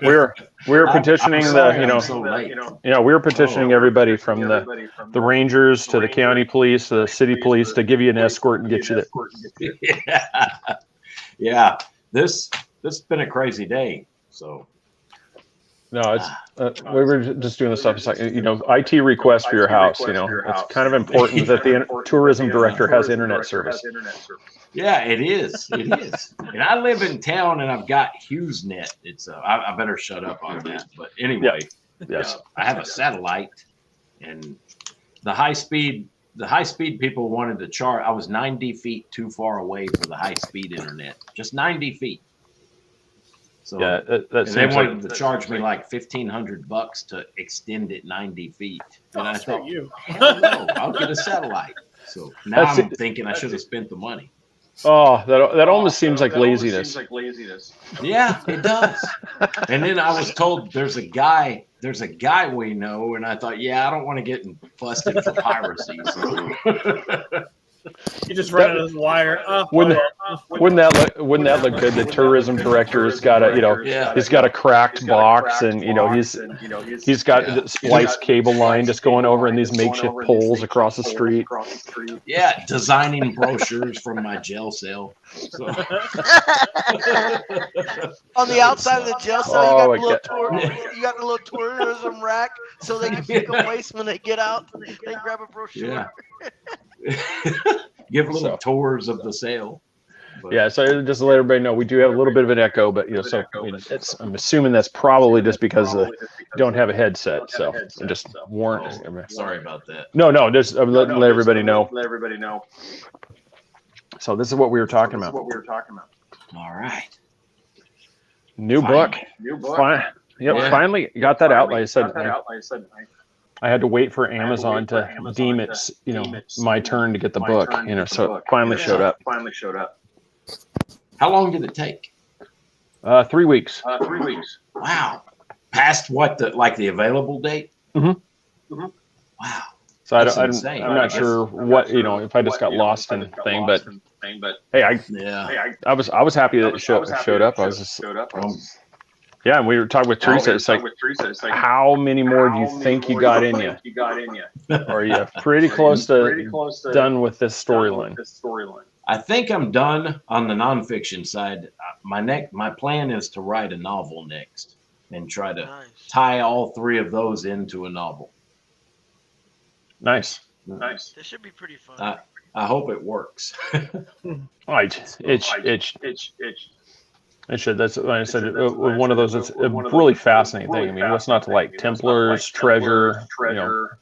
We're petitioning we're petitioning everybody from the Rangers to the county police, the city police to give you an escort and get you there. Yeah. This has been a crazy day. So no, it's we were just doing the stuff. It's like IT request for your house. It's kind of important that the tourism director has internet service. Yeah, it is. It is. And I live in town, and I've got HughesNet. It's I better shut up on that. But anyway, yes, I have a satellite, and the high speed people wanted to charge. I was 90 feet too far away for the high speed internet, just 90 feet. So yeah, they wanted to charge me like $1,500 to extend it 90 feet. And I thought, hell no, I'll get a satellite. So now I'm thinking I should have spent the money. Oh, that almost seems like laziness. Yeah, it does. And then I was told there's a guy we know, and I thought, yeah, I don't want to get busted for piracy. So. You just run out of the wire. Wouldn't that look good? The tourism director's got he's got a cracked box, and he's got the spliced cable line just going over in these makeshift poles across the street. Yeah, designing brochures from my jail cell. So. On the outside of the jail cell, you got a little tourism rack, so they can pick a place when they get out. They grab a brochure. Yeah. Give little tours of the sale. But, yeah, so just to let everybody know, we do have a little bit of an echo, but I'm assuming that's probably just because you don't have a headset. So I'm just warning. Sorry about that. No, just let everybody know. So this is what we were talking about. All right. New Finally. book. New book. Yep, Yeah. finally got that out. Like I said, I said, I had to wait for Amazon to deem it's, my turn to get the book, so it finally showed up. How long did it take? 3 weeks. 3 weeks. Wow. Past what the available date? Mm-hmm. Wow. So That's I'm insane. not sure what, if I just got lost in thing, but hey, I was happy that it showed up. I was just, yeah, and we were talking with Teresa. It's like, how many more do you think you got in you? Or are you pretty close to done with this storyline? I think I'm done on the nonfiction side. My plan is to write a novel next and try to tie all 3 of those into a novel. Nice. This should be pretty fun. I hope it works. It should. That's like I said. One of those. It's a really fascinating thing. I mean, what's not to like? Templars, treasure,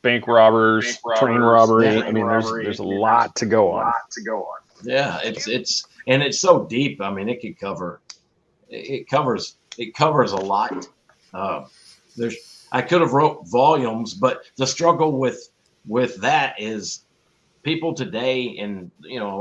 bank robbers, train robbery. I mean, there's a lot to go on. Yeah, it's so deep. I mean, it covers a lot. I could have wrote volumes, but the struggle with that is people today, and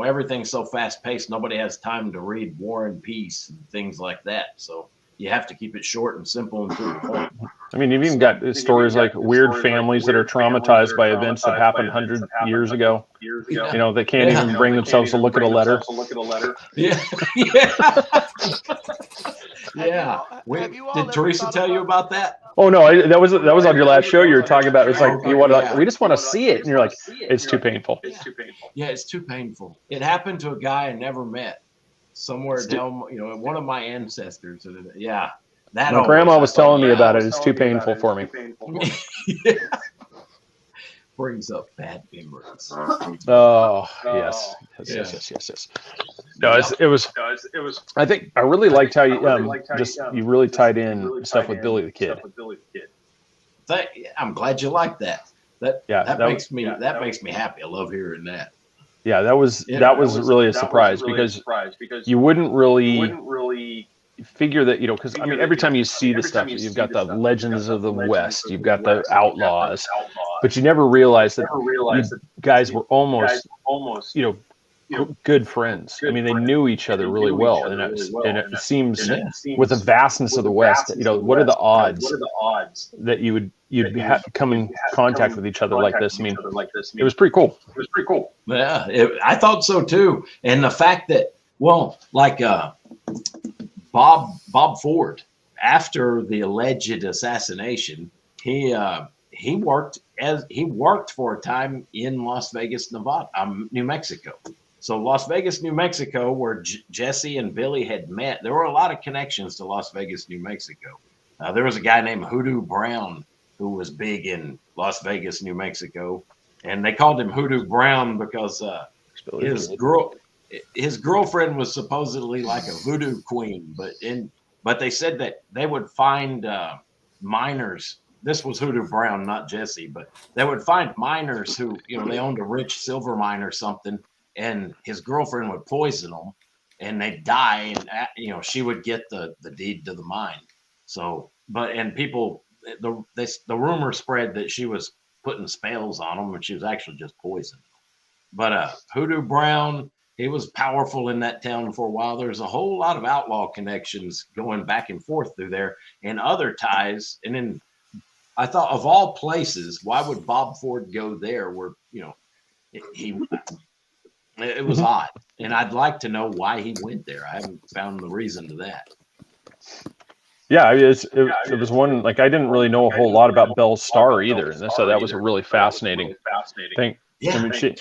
everything's so fast paced, nobody has time to read War and Peace and things like that. So you have to keep it short and simple and to the point. I mean, you've even got stories like weird families that are traumatized by events that happened 100 years ago. They can't even bring themselves to look at a letter. Yeah. Yeah. Did Teresa tell you about that? Oh no, that was on your last show. You were talking about. It's like we just want to see it, and you're like, it's too painful. Yeah, it's too painful. It happened to a guy I never met somewhere down, one of my ancestors. Yeah, that. My grandma was telling me about it. It's too painful for me. Yeah. Brings up bad memories. Oh yes. No, it was. I think I really liked how you you really tied in stuff with Billy the Kid. I'm glad you like that. That makes me happy. I love hearing that. Yeah, that was really a surprise because you wouldn't really figure that, because I mean, every time you see the stuff, you've got the legends of the West, you've got the outlaws, but you never realized that you guys were almost good friends. I mean, they knew each other really well, and it seems with the vastness of the West, what are the odds that you'd come in contact with each other like this? I mean, it was pretty cool. Yeah, I thought so too, and the fact that Bob Ford, after the alleged assassination, he worked for a time in Las Vegas, Nevada, New Mexico. So Las Vegas, New Mexico, where Jesse and Billy had met, there were a lot of connections to Las Vegas, New Mexico. There was a guy named Hoodoo Brown who was big in Las Vegas, New Mexico, and they called him Hoodoo Brown because his girlfriend was supposedly like a voodoo queen, but they said that they would find miners. This was Hoodoo Brown, not Jesse, but they would find miners who, they owned a rich silver mine or something, and his girlfriend would poison them, and they'd die, and she would get the deed to the mine. So, people, the rumor spread that she was putting spells on them, and she was actually just poisoned. But Hoodoo Brown, he was powerful in that town for a while. There's a whole lot of outlaw connections going back and forth through there, and other ties. And then I thought, of all places, why would Bob Ford go there? Where it was odd, and I'd like to know why he went there. I haven't found the reason to that. Yeah, it was one, like, I didn't really know a whole lot about Belle Starr either, and so that was a really fascinating thing. Yeah. I mean,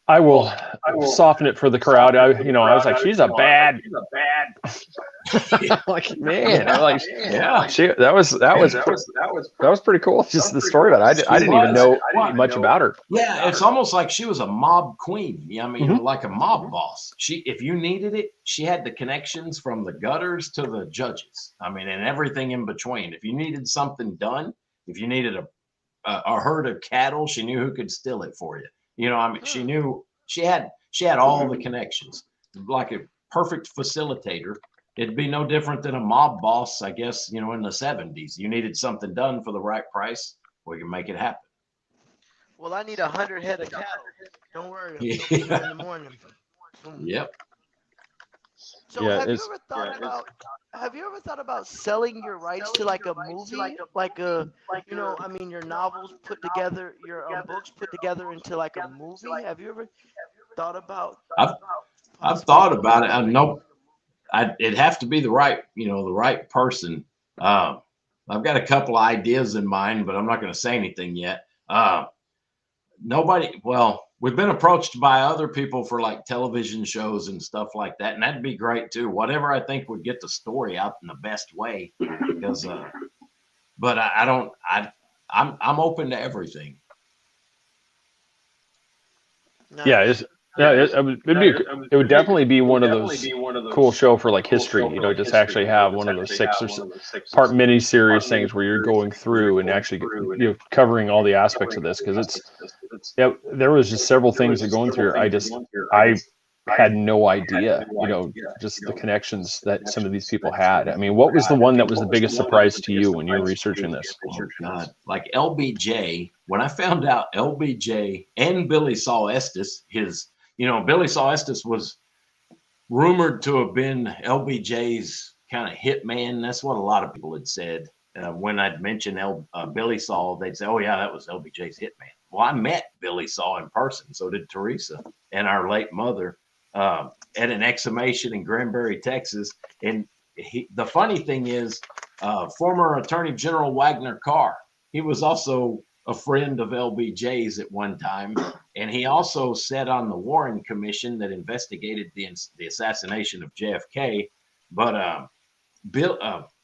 I will soften it for the crowd. I was like, she's a bad. Like, man, I'm like, yeah, that was pretty cool. Just the story about it. I didn't even know much about her. Yeah, it's almost like she was a mob queen. I mean, like a mob boss. If you needed it, she had the connections from the gutters to the judges. I mean, and everything in between. If you needed something done, if you needed a herd of cattle, she knew who could steal it for you. I mean, she knew she had all the connections, like a perfect facilitator. It'd be no different than a mob boss, I guess, in the 70s. You needed something done for the right price, we can make it happen. Well, I need 100 head of cattle. Don't worry, I'll Yeah. be there in the morning. Yep. So Yeah, have you ever thought about selling your rights to like a movie, like a, I mean, your novels put together, your books put together into like a movie? Have you ever thought about? I've thought about it. I know it'd have to be the right person. I've got a couple of ideas in mind, but I'm not going to say anything yet. We've been approached by other people for like television shows and stuff like that, and that'd be great too. Whatever I think would get the story out in the best way, because but I'm open to everything. Yeah, it would definitely be one of those cool show for like history, just actually have one of those 6-part mini series things where you're going through and actually covering all the aspects of this, because there was just several things that going through. I had no idea, just the connections that some of these people had. I mean, what was the one that was the biggest surprise to you when you were researching this? Oh God, like LBJ. When I found out LBJ and Billy Saul Estes, Billy Saul Estes was rumored to have been LBJ's kind of hitman. That's what a lot of people had said. When I'd mention Billy Saul, they'd say, "Oh yeah, that was LBJ's hitman." Well, I met Billy Saul in person. So did Teresa and our late mother at an exhumation in Granbury, Texas. And the funny thing is, former Attorney General Wagner Carr, he was also a friend of LBJ's at one time, and he also sat on the Warren Commission that investigated the assassination of JFK. But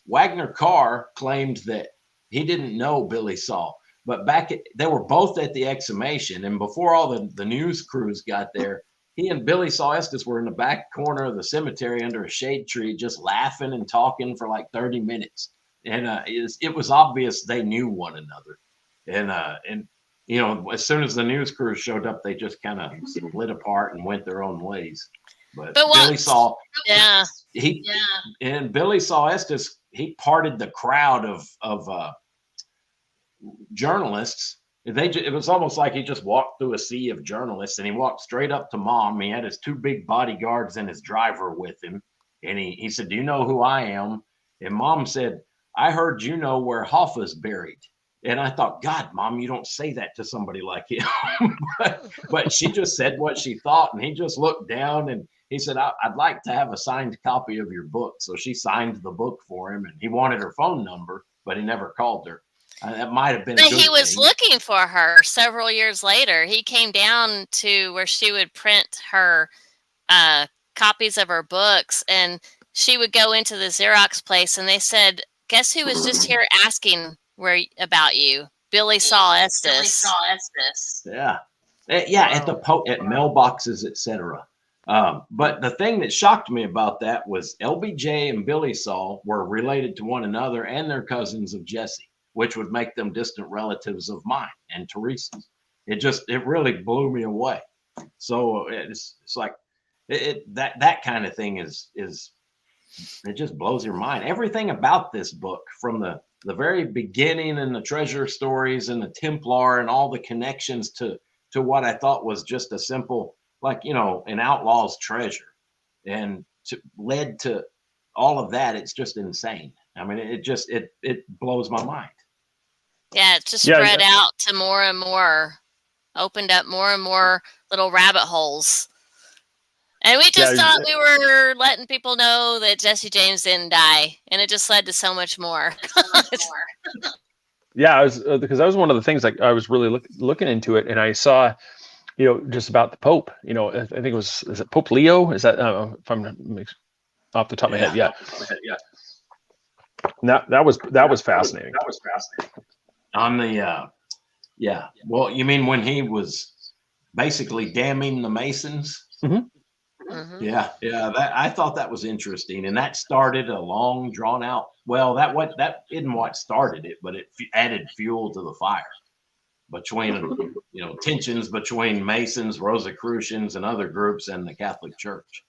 Wagner Carr claimed that he didn't know Billy Saul, but they were both at the exhumation, and before all the news crews got there, he and Billy Saul Estes were in the back corner of the cemetery under a shade tree, just laughing and talking for like 30 minutes, and it was obvious they knew one another. And as soon as the news crew showed up, they just kind of split apart and went their own ways. But Billy Saul, and Billy Saul Estes, he parted the crowd of journalists. It was almost like he just walked through a sea of journalists, and he walked straight up to Mom. He had his 2 big bodyguards and his driver with him, and he said, "Do you know who I am?" And Mom said, "I heard you know where Hoffa's buried." And I thought, God, Mom, you don't say that to somebody like him. but she just said what she thought, and he just looked down and he said, "I'd like to have a signed copy of your book." So she signed the book for him, and he wanted her phone number, but he never called her. That might have been a good he was thing. looking for her several years later. He came down to where she would print her copies of her books, and she would go into the Xerox place, and they said, "Guess who was just here asking about you? Billy Saul Estes." Yeah. At mailboxes, etc. But the thing that shocked me about that was LBJ and Billy Saul were related to one another, and they're cousins of Jesse, which would make them distant relatives of mine and Teresa's. It really blew me away. So it's like that kind of thing is it just blows your mind. Everything about this book, from the very beginning and the treasure stories and the Templar and all the connections to what I thought was just a simple, an outlaw's treasure, and led to all of that. It's just insane. I mean, it blows my mind. Yeah, it just spread out to more and more, opened up more and more little rabbit holes. And we just thought we were letting people know that Jesse James didn't die, and it just led to so much more. Yeah, because that was one of the things. Like, I was really looking into it, and I saw, just about the Pope. I think it was, is it Pope Leo? Is that if I'm off the top of my head? Yeah. That was fascinating. On the well, you mean when he was basically damning the Masons? Mm-hmm. Mm-hmm. Yeah. I thought that was interesting, and that started a long, drawn out. Well, that isn't what started it, but it added fuel to the fire between tensions between Masons, Rosicrucians, and other groups and the Catholic Church.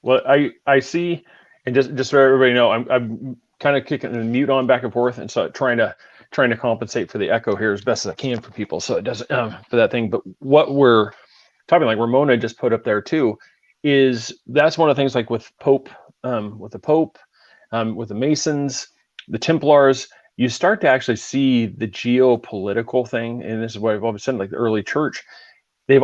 Well, I see, and just so everybody know, I'm kind of kicking the mute on back and forth, and so trying to compensate for the echo here as best as I can for people, so it doesn't for that thing. But what we're talking, like Ramona just put up there too, is that's one of the things, like with Pope, with the Pope, with the Masons, the Templars. You start to actually see the geopolitical thing, and this is what I've always said, like the early church. There's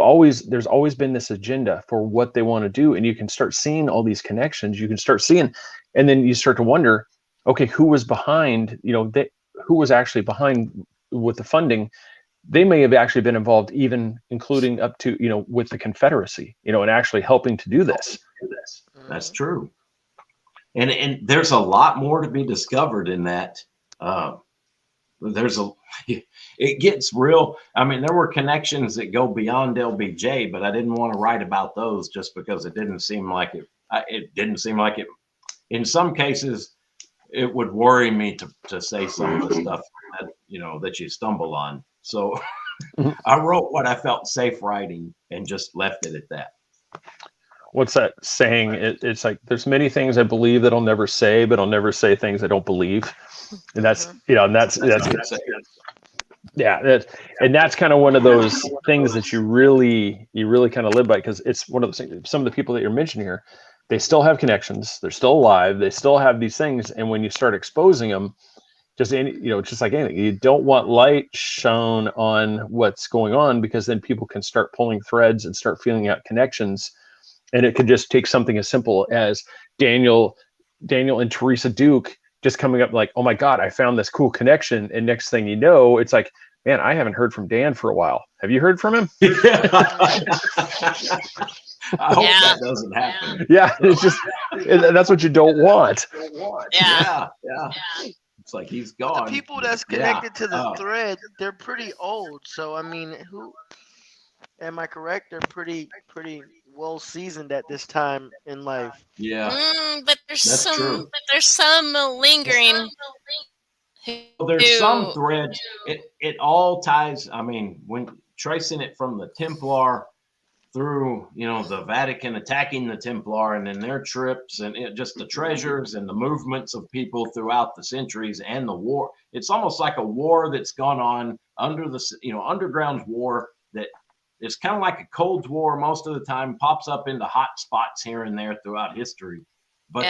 always been this agenda for what they want to do, and you can start seeing all these connections. You can start seeing, and then you start to wonder, okay, who was behind, who was actually behind with the funding. They may have actually been involved, even including up to, with the Confederacy, and actually helping to do this. That's true. And there's a lot more to be discovered in that. It gets real. I mean, there were connections that go beyond LBJ, but I didn't want to write about those just because it didn't seem like it. It didn't seem like it. In some cases, it would worry me to say some of the stuff that you stumble on. So I wrote what I felt safe writing and just left it at that. What's that saying? It's like, there's many things I believe that I'll never say, but I'll never say things I don't believe. And that's, and that's kind of one of those things that you really kind of live by, because it's one of those things. Some of the people that you're mentioning here, they still have connections. They're still alive. They still have these things. And when you start exposing them, just like anything, you don't want light shown on what's going on, because then people can start pulling threads and start feeling out connections. And it could just take something as simple as Daniel and Teresa Duke just coming up like, oh my God, I found this cool connection. And next thing you know, it's like, man, I haven't heard from Dan for a while. Have you heard from him? I hope that doesn't happen. Yeah, it's just, that's what you don't want. Yeah. It's like he's gone. But the people that's connected to the thread, they're pretty old. So I mean, am I correct? They're pretty well seasoned at this time in life. Yeah, but there's some lingering. There's some thread. It all ties. I mean, when tracing it from the Templar through, the Vatican attacking the Templar, and then their trips, and just the treasures and the movements of people throughout the centuries, and the war. It's almost like a war that's gone on under the, underground war that. It's kind of like a Cold War most of the time, pops up into hot spots here and there throughout history. But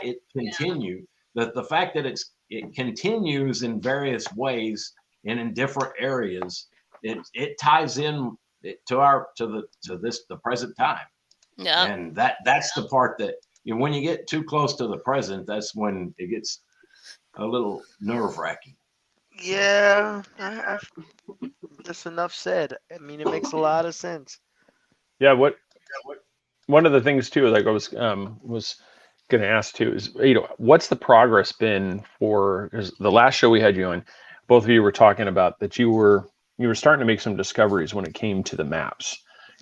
it continues. The fact that it continues in various ways and in different areas, it ties in to the present time. Yeah. And that's the part that when you get too close to the present, that's when it gets a little nerve-wracking. Yeah, that's enough said. I mean, it makes a lot of sense. Yeah, one of the things too, like I was going to ask too, is what's the progress been for? Because the last show we had you on, both of you were talking about that you were starting to make some discoveries when it came to the maps,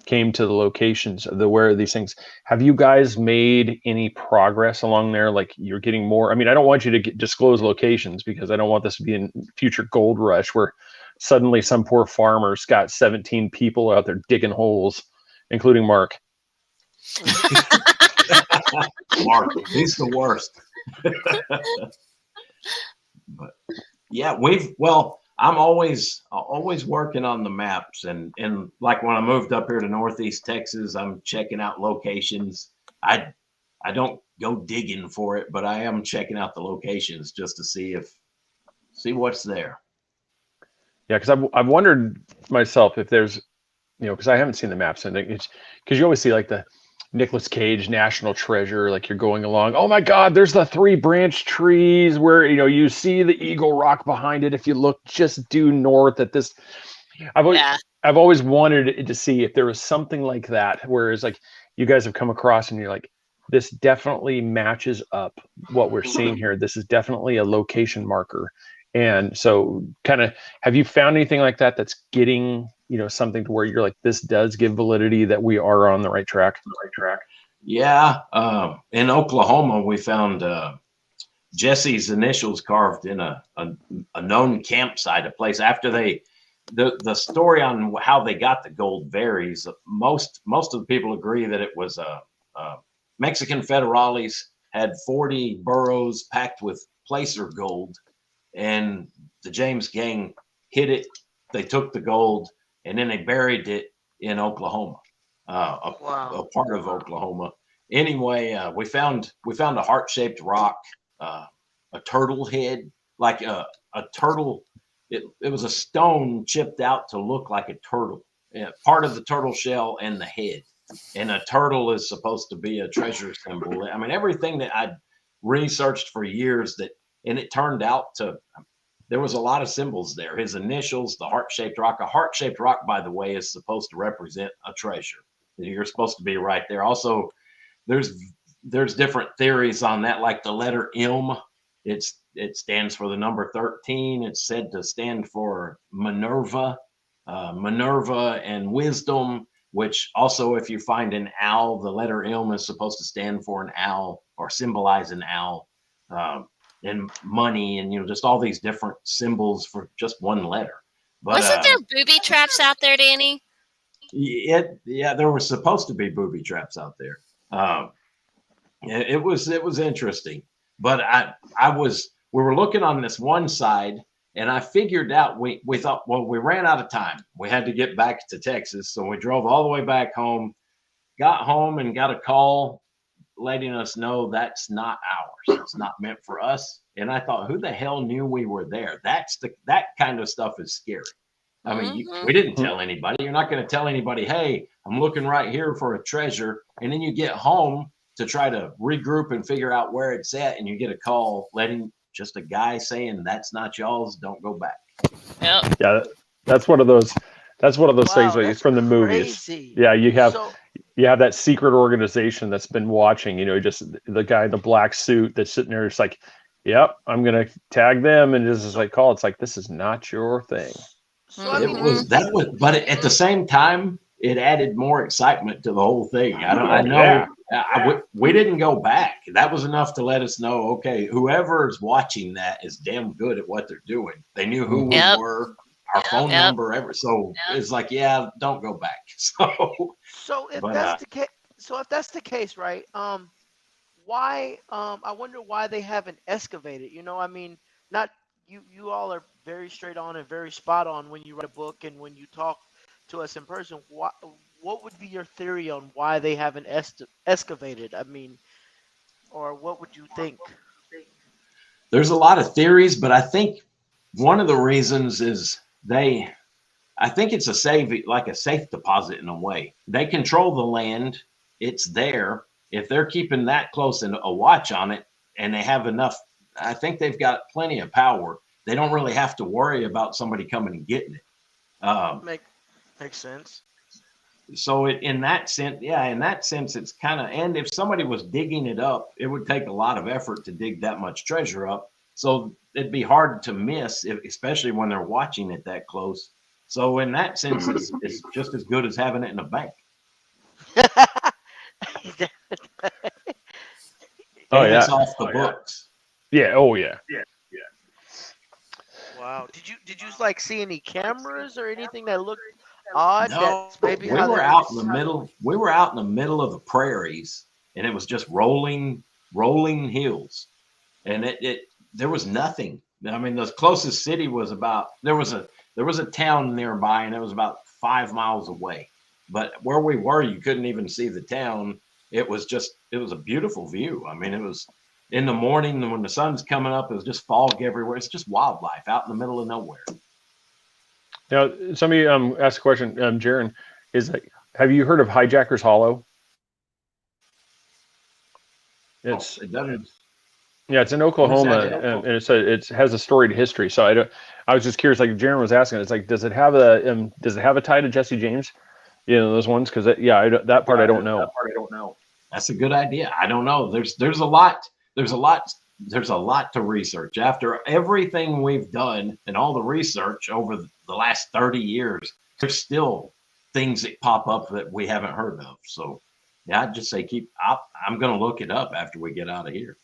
came to the locations of where these things. Have you guys made any progress along there? Like, you're getting more. I mean, I don't want you to disclose locations, because I don't want this to be a future gold rush where suddenly some poor farmer's got 17 people out there digging holes, including Mark. Mark, he's the worst. But yeah, I'm always working on the maps, and like when I moved up here to Northeast Texas, I'm checking out locations. I don't go digging for it, but I am checking out the locations just to see what's there. Yeah, because I've wondered myself if there's, because I haven't seen the maps, and it's because you always see like the Nicolas Cage National Treasure, like you're going along, oh my God, there's the 3 branch trees where you see the Eagle Rock behind it. If you look just due north at this, I've always wanted to see if there was something like that, whereas like you guys have come across and you're like, this definitely matches up what we're seeing here. This is definitely a location marker. And so kind of, have you found anything like that that's getting, something to where you're like, this does give validity that we are on the right track? Yeah. In Oklahoma, we found Jesse's initials carved in a known campsite, a place after the story on how they got the gold varies. Most of the people agree that it was Mexican federales had 40 burros packed with placer gold, and the James gang hid it. They took the gold, and then they buried it in Oklahoma, a part of Oklahoma. Anyway, we found a heart-shaped rock, a turtle head, like a turtle. It was a stone chipped out to look like a turtle, part of the turtle shell and the head. And a turtle is supposed to be a treasure symbol. I mean, everything that I'd researched for years and it turned out to, there was a lot of symbols there. His initials, the heart-shaped rock. A heart-shaped rock, by the way, is supposed to represent a treasure. You're supposed to be right there. Also, there's different theories on that, like the letter M. It stands for the number 13. It's said to stand for Minerva and wisdom, which also, if you find an owl, the letter M is supposed to stand for an owl or symbolize an owl, and money, and just all these different symbols for just one letter. But wasn't there booby traps out there, Danny? Yeah, there were supposed to be booby traps out there. It was interesting, but we were looking on this one side, and I figured out, we thought, well, we ran out of time. We had to get back to Texas. So we drove all the way back home, got home and got a call letting us know that's not ours. It's not meant for us. And I thought, who the hell knew we were there? That kind of stuff is scary. I mean, we didn't tell anybody. You're not going to tell anybody, hey, I'm looking right here for a treasure. And then you get home to try to regroup and figure out where it's at. And you get a call letting just a guy saying that's not y'all's, don't go back. Yep. Yeah, that's one of those things like, from the movies. Crazy. Yeah, you have that secret organization that's been watching, just the guy in the black suit that's sitting there. It's like, yep, I'm gonna tag them, and just like call. It's like, this is not your thing. So, I mean, but at the same time, it added more excitement to the whole thing. I know. Yeah. We didn't go back. That was enough to let us know, okay, whoever's watching that is damn good at what they're doing. They knew who we were, our phone number, so it's like, yeah, don't go back. So if that's the case, right? Why? I wonder why they haven't excavated. I mean, not you all are very straight on and very spot on when you write a book and when you talk to us in person. What would be your theory on why they haven't excavated? I mean, or what would you think? There's a lot of theories, but I think one of the reasons is I think it's a safe deposit in a way. They control the land. It's there. If they're keeping that close and a watch on it, and they have enough, I think they've got plenty of power. They don't really have to worry about somebody coming and getting it. Makes sense. So in that sense, it's kind of, and if somebody was digging it up, it would take a lot of effort to dig that much treasure up. So it'd be hard to miss, especially when they're watching it that close. So in that sense, it's just as good as having it in a bank. Oh yeah, it's off the books. Yeah. Oh yeah. Wow. Did you like see any cameras or anything that looked odd? No, we were out in the middle. We were out in the middle of the prairies, and it was just rolling hills, and there was nothing. I mean, the closest city was there was a town nearby, and it was about 5 miles away. But where we were, you couldn't even see the town. It was a beautiful view. I mean, it was in the morning when the sun's coming up, it was just fog everywhere. It's just wildlife out in the middle of nowhere. Now, somebody asked a question, Jaron, have you heard of Hijackers Hollow? It's in Oklahoma, and it has a storied history. So I was just curious, like Jaron was asking, it's like, does it have a tie to Jesse James? Those ones, because that part I don't know. That's a good idea. I don't know. There's a lot to research. After everything we've done and all the research over the last 30 years, there's still things that pop up that we haven't heard of. So yeah, I'd just say I'm going to look it up after we get out of here.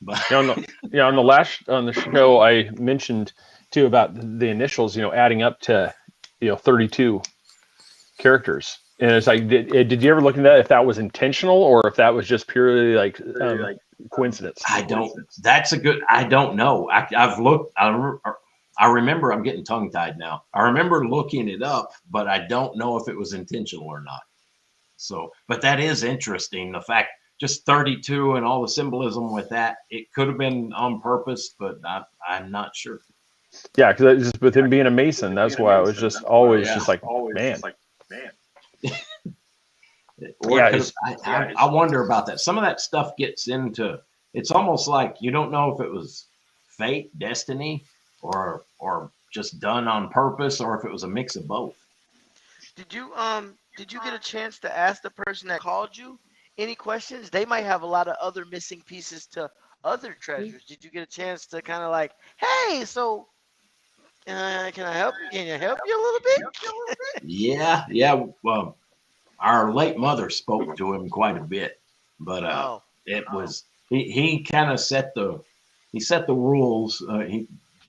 But on the show, I mentioned too about the initials, adding up to 32 characters. And it's like, did you ever look into that, if that was intentional or if that was just purely like coincidence? I don't. That's a good. I don't know. I've looked. I remember. I'm getting tongue tied now. I remember looking it up, but I don't know if it was intentional or not. So, but that is interesting. The fact, just 32 and all the symbolism with that, it could have been on purpose, but I'm not sure. Yeah, because just with him being a Mason, that's why I was just always just like, man. I wonder about that. Some of that stuff gets into. It's almost like you don't know if it was fate, destiny, or just done on purpose, or if it was a mix of both. Did you get a chance to ask the person that called you any questions? They might have a lot of other missing pieces to other treasures. Did you get a chance to kind of like, hey, so can I help you? Can I help you a little bit? Yeah. Well, our late mother spoke to him quite a bit, but it was he kind of set the rules. He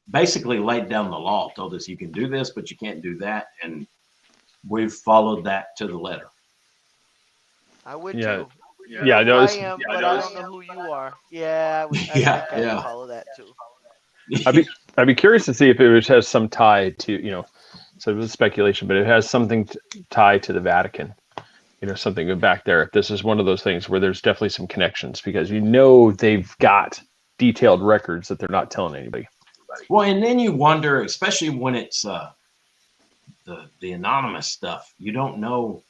basically laid down the law, told us you can do this, but you can't do that, and we've followed that to the letter. I would too. Yeah, I know. I am, but I don't know who you are. Yeah, I follow that too. I'd be curious to see if it has some tie to, so it was speculation, but it has something tied to the Vatican, something back there. If this is one of those things where there's definitely some connections, because they've got detailed records that they're not telling anybody. Well, and then you wonder, especially when it's the anonymous stuff, you don't know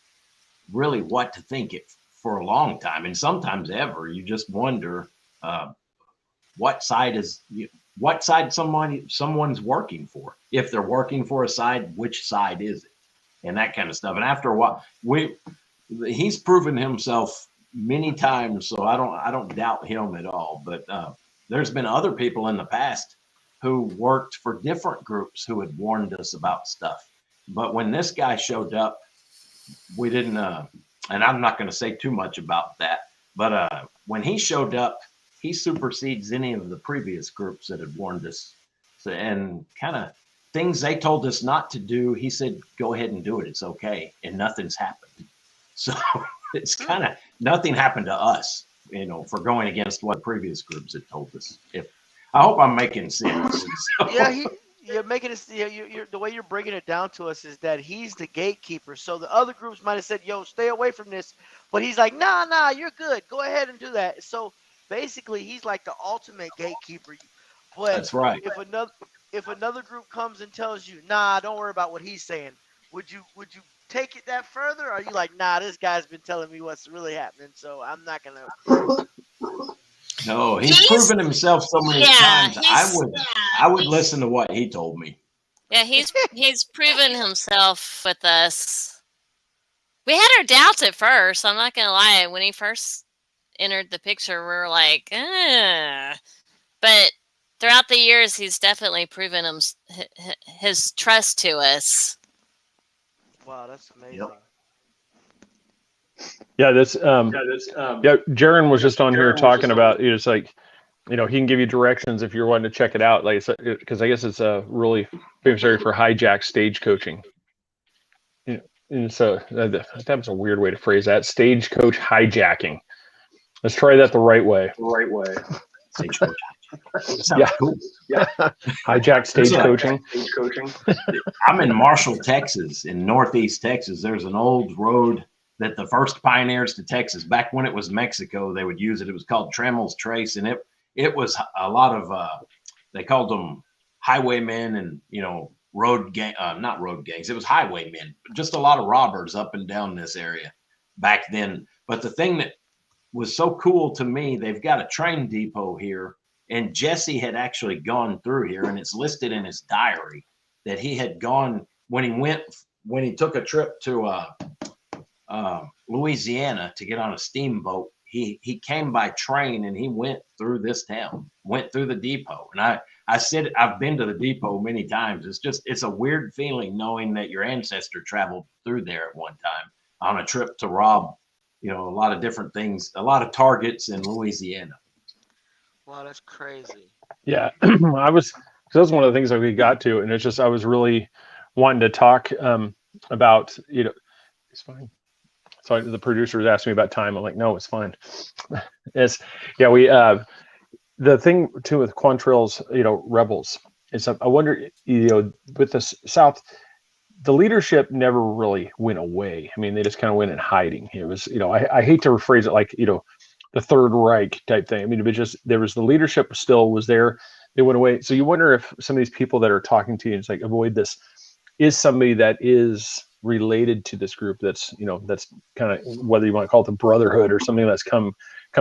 really what to think it for a long time, and sometimes ever. You just wonder what side someone's working for. If they're working for a side, which side is it, and that kind of stuff. And after a while, he's proven himself many times, so I don't doubt him at all. But there's been other people in the past who worked for different groups who had warned us about stuff. But when this guy showed up, we didn't, and I'm not going to say too much about that, but when he showed up, he supersedes any of the previous groups that had warned us. So, and kind of things they told us not to do, he said, go ahead and do it. It's okay. And nothing's happened. So it's kind of, nothing happened to us, for going against what previous groups had told us. I hope I'm making sense. Yeah, you're making it. You're the way you're bringing it down to us is that he's the gatekeeper. So the other groups might have said, "Yo, stay away from this," but he's like, "Nah, you're good. Go ahead and do that." So basically, he's like the ultimate gatekeeper. But that's right. If another group comes and tells you, "Nah, don't worry about what he's saying," would you take it that further? Or are you like, "Nah, this guy's been telling me what's really happening, so I'm not gonna." No, he's proven himself so many times. I would listen to what he told me. Yeah, he's proven himself with us. We had our doubts at first. I'm not gonna lie. When he first entered the picture, we were like, but throughout the years, he's definitely proven his trust to us. Wow, that's amazing. Yep. Yeah, Jaron was just on here talking about, it's like, he can give you directions if you're wanting to check it out. Like, because I guess it's a really famous area for hijack stage coaching. And so that was a weird way to phrase that. Stagecoach hijacking. Let's try that the right way. Stagecoach. Yeah. Cool. Yeah. Hijack stage coaching. I'm in Marshall, Texas, in Northeast Texas. There's an old road that the first pioneers to Texas, back when it was Mexico, they would use it. It was called Tramel's Trace, and it was a lot of they called them highwaymen and not road gangs. It was highwaymen, just a lot of robbers up and down this area back then. But the thing that was so cool to me, they've got a train depot here, and Jesse had actually gone through here, and it's listed in his diary that he had gone when he took a trip to Louisiana to get on a steamboat. He came by train and he went through this town, went through the depot. And I said, I've been to the depot many times. It's a weird feeling knowing that your ancestor traveled through there at one time on a trip to rob, a lot of different things, a lot of targets in Louisiana. Wow, that's crazy. Yeah, that was one of the things that we got to, and it's just I was really wanting to talk about. It's fine. So the producer was asking me about time. I'm like, no, it's fine. We the thing too with Quantrill's, rebels is I wonder, with the South, the leadership never really went away. I mean, they just kind of went in hiding. It was, I hate to rephrase it like, the Third Reich type thing. I mean, it was just, there was the leadership still was there. They went away. So you wonder if some of these people that are talking to you, it's like, avoid this, is somebody that is related to this group that's that's kind of, whether you want to call it the brotherhood or something that's come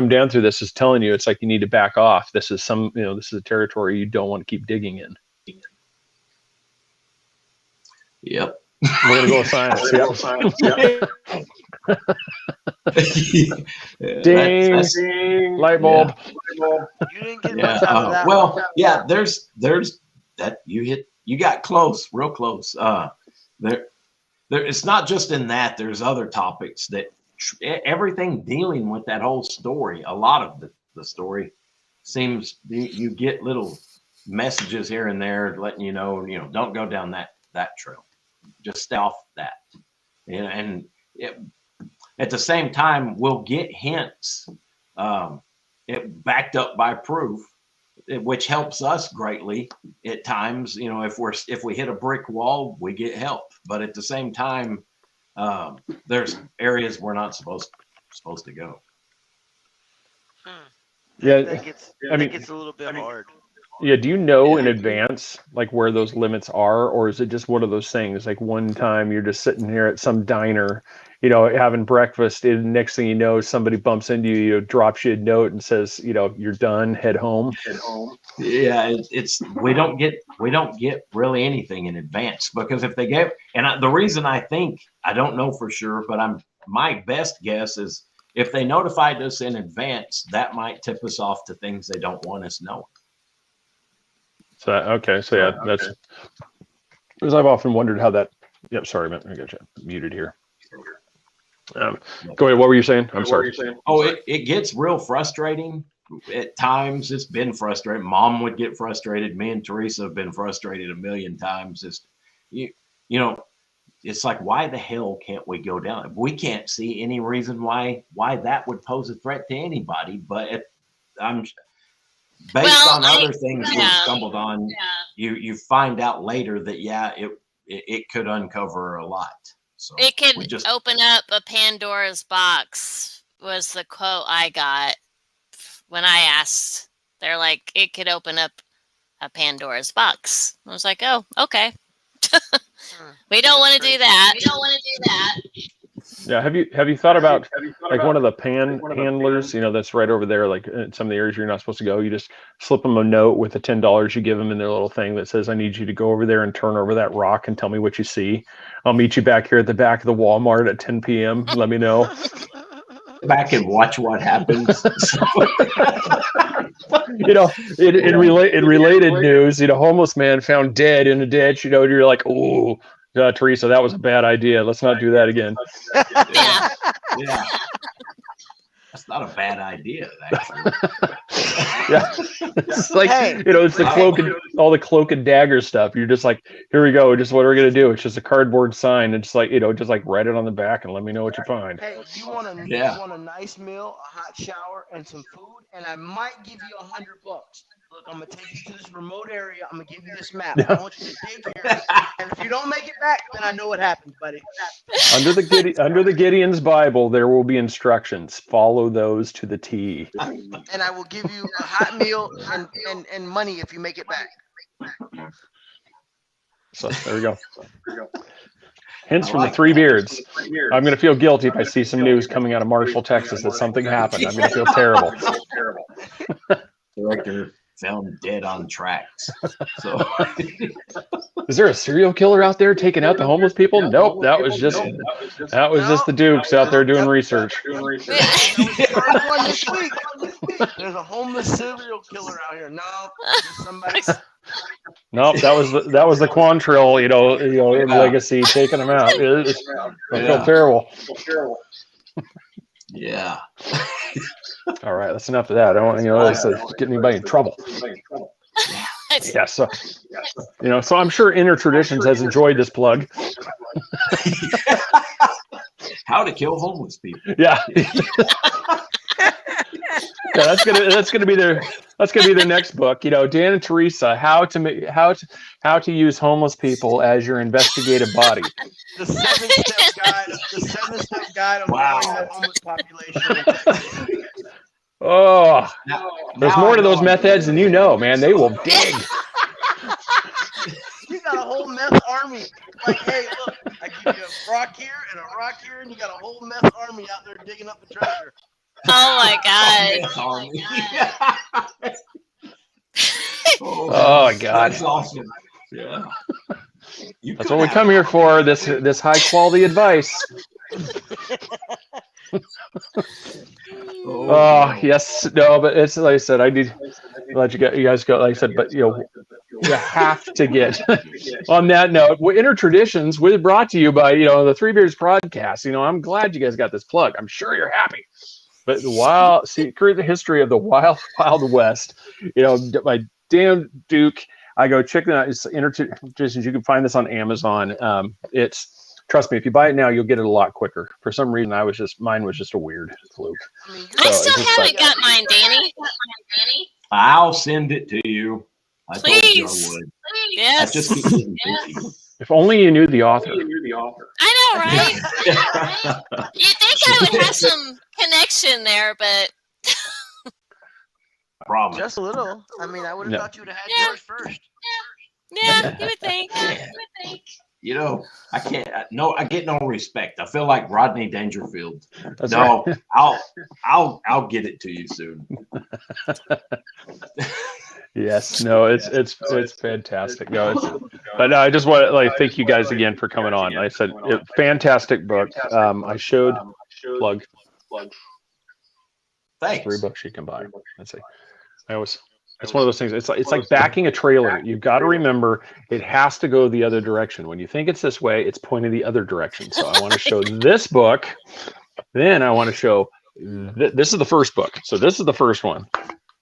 down through this, is telling you it's like you need to back off. This is this is a territory you don't want to keep digging in. Yep. We're gonna go with science. Ding. Light bulb. You didn't get much out of that. Well, yeah, there's that you got close, real close. There it's not just in that, there's other topics that everything dealing with that whole story, a lot of the story seems you get little messages here and there letting you know, don't go down that trail. Just stay off that. And at the same time, we'll get hints, backed up by proof, which helps us greatly at times. If we hit a brick wall, we get help. But at the same time, there's areas we're not supposed to go. Yeah, that gets a little bit hard. Yeah, do you know in advance like where those limits are, or is it just one of those things like one time you're just sitting here at some diner, having breakfast, and next thing you know, somebody bumps into you, drops you a note and says, you're done, head home. Yeah, we don't get really anything in advance, because if they gave, and the reason I think, I don't know for sure, but my best guess is if they notified us in advance, that might tip us off to things they don't want us knowing. So that's because I've often wondered how that. Yep, sorry, man, I got you muted here. Go ahead. What were you saying? I'm sorry. Oh, it gets real frustrating at times. It's been frustrating. Mom would get frustrated. Me and Teresa have been frustrated a million times. It's like, why the hell can't we go down? We can't see any reason why that would pose a threat to anybody. But based on other things we've stumbled on, you find out later that it could uncover a lot. So it could open up a Pandora's box, was the quote I got when I asked. They're like, it could open up a Pandora's box. I was like, oh, okay. We don't want to do that. Yeah, have you thought about like one of the handlers, that's right over there, like in some of the areas you're not supposed to go, you just slip them a note with the $10 you give them in their little thing that says, I need you to go over there and turn over that rock and tell me what you see. I'll meet you back here at the back of the Walmart at 10 p.m. Let me know. Back and watch what happens. In related news, homeless man found dead in a ditch. You're like, oh, Teresa, that was a bad idea. Let's not do that again. Yeah. That's not a bad idea, actually. Yeah, it's like it's the cloak and all the cloak and dagger stuff. You're just like, here we go. Just what are we gonna do? It's just a cardboard sign. It's like just like write it on the back and let me know what you find. Hey, you want a nice meal, a hot shower, and some food, and I might give you $100. Look, I'm gonna take you to this remote area. I'm gonna give you this map. I want you to dig here, and if you don't make it back, then I know what happened, buddy. Under the Gideon's Bible, there will be instructions. Follow those to the T. And I will give you a hot meal and money if you make it back. So there we go. Hints from the Three Beards. I'm going to feel guilty if I see some news coming out of Marshall, Texas, that something happened. I'm going to feel terrible. Director found dead on tracks. So, is there a serial killer out there taking out the homeless people? Nope, that was just the Dukes out there doing research. There's a homeless serial killer out here. No, somebody. Nope, that was the Quantrill, legacy taking them out. I feel terrible. Yeah. All right, that's enough of that. I don't want to get anybody in trouble. Yeah, so I'm sure Inner Traditions has enjoyed this plug. How to kill homeless people. Yeah. Yeah, that's gonna be their next book. You know, Dan and Teresa, how to use homeless people as your investigative body. The 7-step guide on lowering the homeless population in Texas. Oh, there's more to those I'm meth heads than you know, man. They will dig. You got a whole meth army. Like, hey, look, I give you a rock here and a rock here, and you got a whole meth army out there digging up the treasure. Oh my God. Oh my God. That's awesome. Yeah. That's what we come here for. This high quality advice. Oh yes, no, but it's like I said. I need to let you guys go. Like I said, but you have to get on that note. Inner Traditions was brought to you by the Three Beers podcast. I'm glad you guys got this plug. I'm sure you're happy. But the secret history of the Wild West, by Dan Duke. I go check that out. It's Inner Traditions. You can find this on Amazon. Trust me, if you buy it now, you'll get it a lot quicker. For some reason, mine was just a weird fluke. I still haven't got mine, Danny. I'll send it to you. Please. Told you I would. Yes. I just keep getting busy. If only you knew the author. I know, right? You'd think I would have some connection there, but Promise. Just a little. I mean, I would have thought you would have had yours first. yeah, you would think. I can't. I get no respect. I feel like Rodney Dangerfield. That's right. I'll get it to you soon. Yes, no, it's fantastic. But I just want to thank you guys again for coming on. Like I said, fantastic book. I showed plug. Thanks. 3 books you can buy. Let's see. It's one of those things. It's like backing a trailer. You've got to remember it has to go the other direction. When you think it's this way, it's pointing the other direction. So I want to show this book. Then I want to show this is the first book. So this is the first one.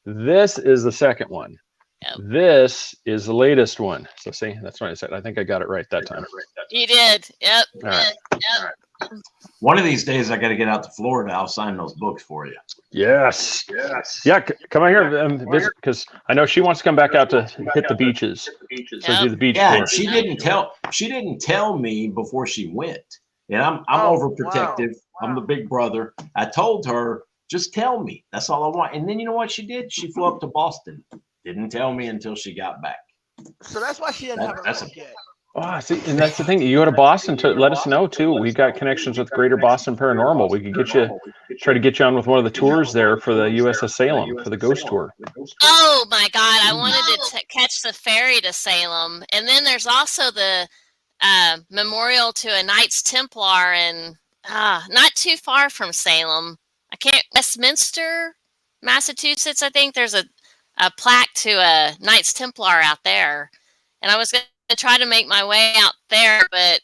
This is the second one. Yep. This is the latest one. So see, that's what I said. I think I got it right that time. You did. Yep. All right. Yep. One of these days, I got to get out to Florida. I'll sign those books for you. Yes. Yeah, come on here visit, because I know she wants to come back out to hit the beaches. So do the beach tour. She didn't tell me before she went. And I'm overprotective. Wow. I'm the big brother. I told her, just tell me. That's all I want. And then you know what she did? She flew up to Boston. Didn't tell me until she got back. So that's why she didn't have a book yet. Oh, see, and that's the thing. You go to Boston to let us know too. We've got connections with Greater Boston Paranormal. We could try to get you on with one of the tours there for the USS Salem for the ghost tour. Oh my God! I wanted to catch the ferry to Salem, and then there's also the memorial to a Knights Templar, and not too far from Salem. Westminster, Massachusetts. I think there's a plaque to a Knights Templar out there, and I was going to try to make my way out there, but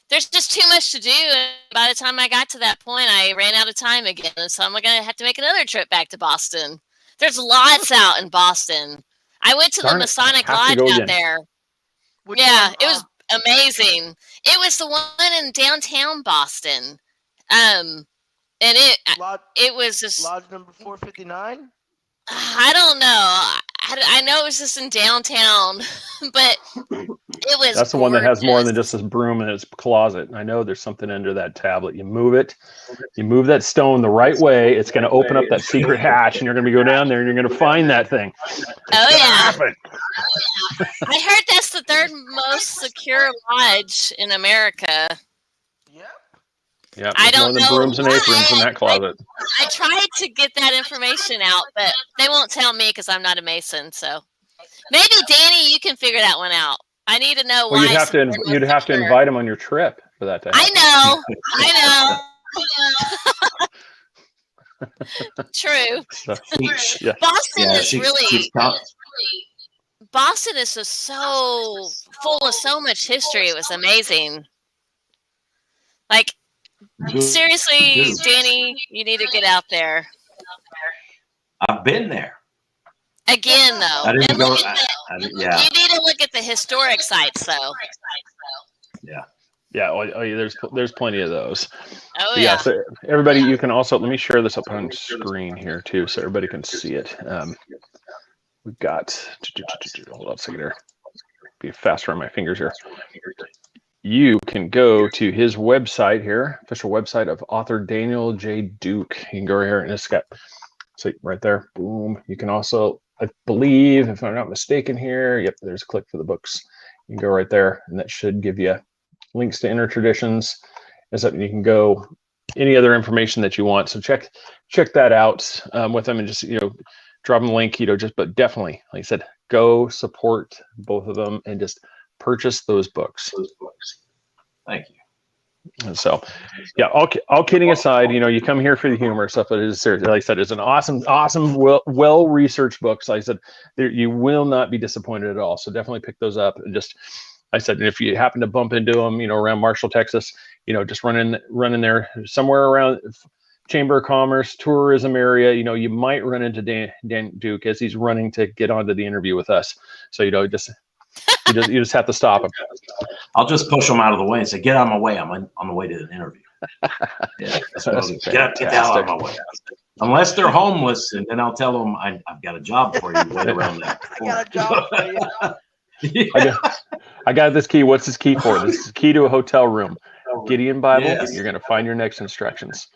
there's just too much to do. And by the time I got to that point, I ran out of time again. So I'm going to have to make another trip back to Boston. There's lots out in Boston. I went to the Masonic Lodge out there. It was amazing. It was the one in downtown Boston. And it was just Lodge number 459. I don't know. I know it was just in downtown, but it was. That's the one that has more than just this broom in its closet. I know there's something under that tablet. You move it, you move that stone the right way. It's going to open up that secret hatch, and you're going to go down there, and you're going to find that thing. I heard that's the third most secure lodge in America. Yeah, I don't more than know. Brooms and aprons in that closet. I tried to get that information out, but they won't tell me because I'm not a Mason. So maybe Danny, you can figure that one out. I need to know why. You'd have to invite him on your trip for that to happen. I know. True. Yeah. Boston is really. Boston is just so full of so much history. It was amazing. Like. Seriously, Danny, you need to get out there. I've been there. Again, though. I didn't go. You need to look at the historic sites, though. Yeah. Yeah, there's plenty of those. Oh Yeah, yeah. so everybody, you can also, let me share this up on screen here too, so everybody can see it. We've got, hold on a second here, be faster on my fingers here. You can go to his website here, official website of author Daniel J. Duke. You can go right here and it's got, see right there, boom. You can also, I believe, if I'm not mistaken here, yep, there's a click for the books. You can go right there and that should give you links to Inner Traditions. Is that you can go any other information that you want. So check that out with them and just, drop them a link, but definitely, like I said, go support both of them and just purchase those books. Thank you. And so, yeah, all kidding aside, you come here for the humor stuff, but it is serious. Like I said, it's an awesome, well-researched book. So like I said, you will not be disappointed at all. So definitely pick those up and just, I said, if you happen to bump into them, around Marshall, Texas, just run in there somewhere around Chamber of Commerce, tourism area. You might run into Dan Duke as he's running to get onto the interview with us. So you just have to stop him. I'll just push them out of the way and say, "Get out of my way. I'm on the way to an interview." Yeah, that's what I'll do. Get the hell out of my way. Unless they're homeless, and then I'll tell them I've got a job for you. Wait around that. I got a job for you. Yeah. I got this key. What's this key for? This is the key to a hotel room. Gideon Bible. Yes. You're going to find your next instructions.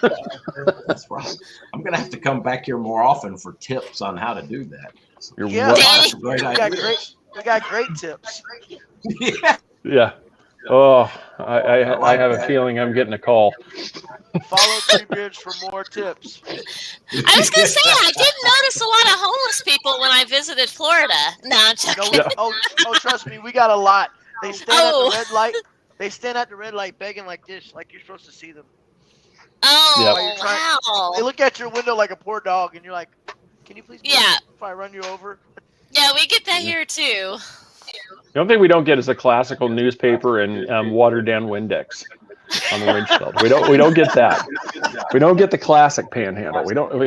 That's right. I'm going to have to come back here more often for tips on how to do that. We got great tips. Yeah. Oh, I have a feeling I'm getting a call. Follow Treebeards for more tips. I was going to say, I did notice a lot of homeless people when I visited Florida. No, I'm joking. Oh, trust me, we got a lot. They stand at the red light. They stand at the red light begging like this, like you're supposed to see them. Oh, wow. They look at your window like a poor dog, and you're like, can you please if I run you over? Yeah, we get that here, too. The only thing we don't get is a classical newspaper and watered down Windex on the windshield. We don't get that. We don't get the classic panhandle. We don't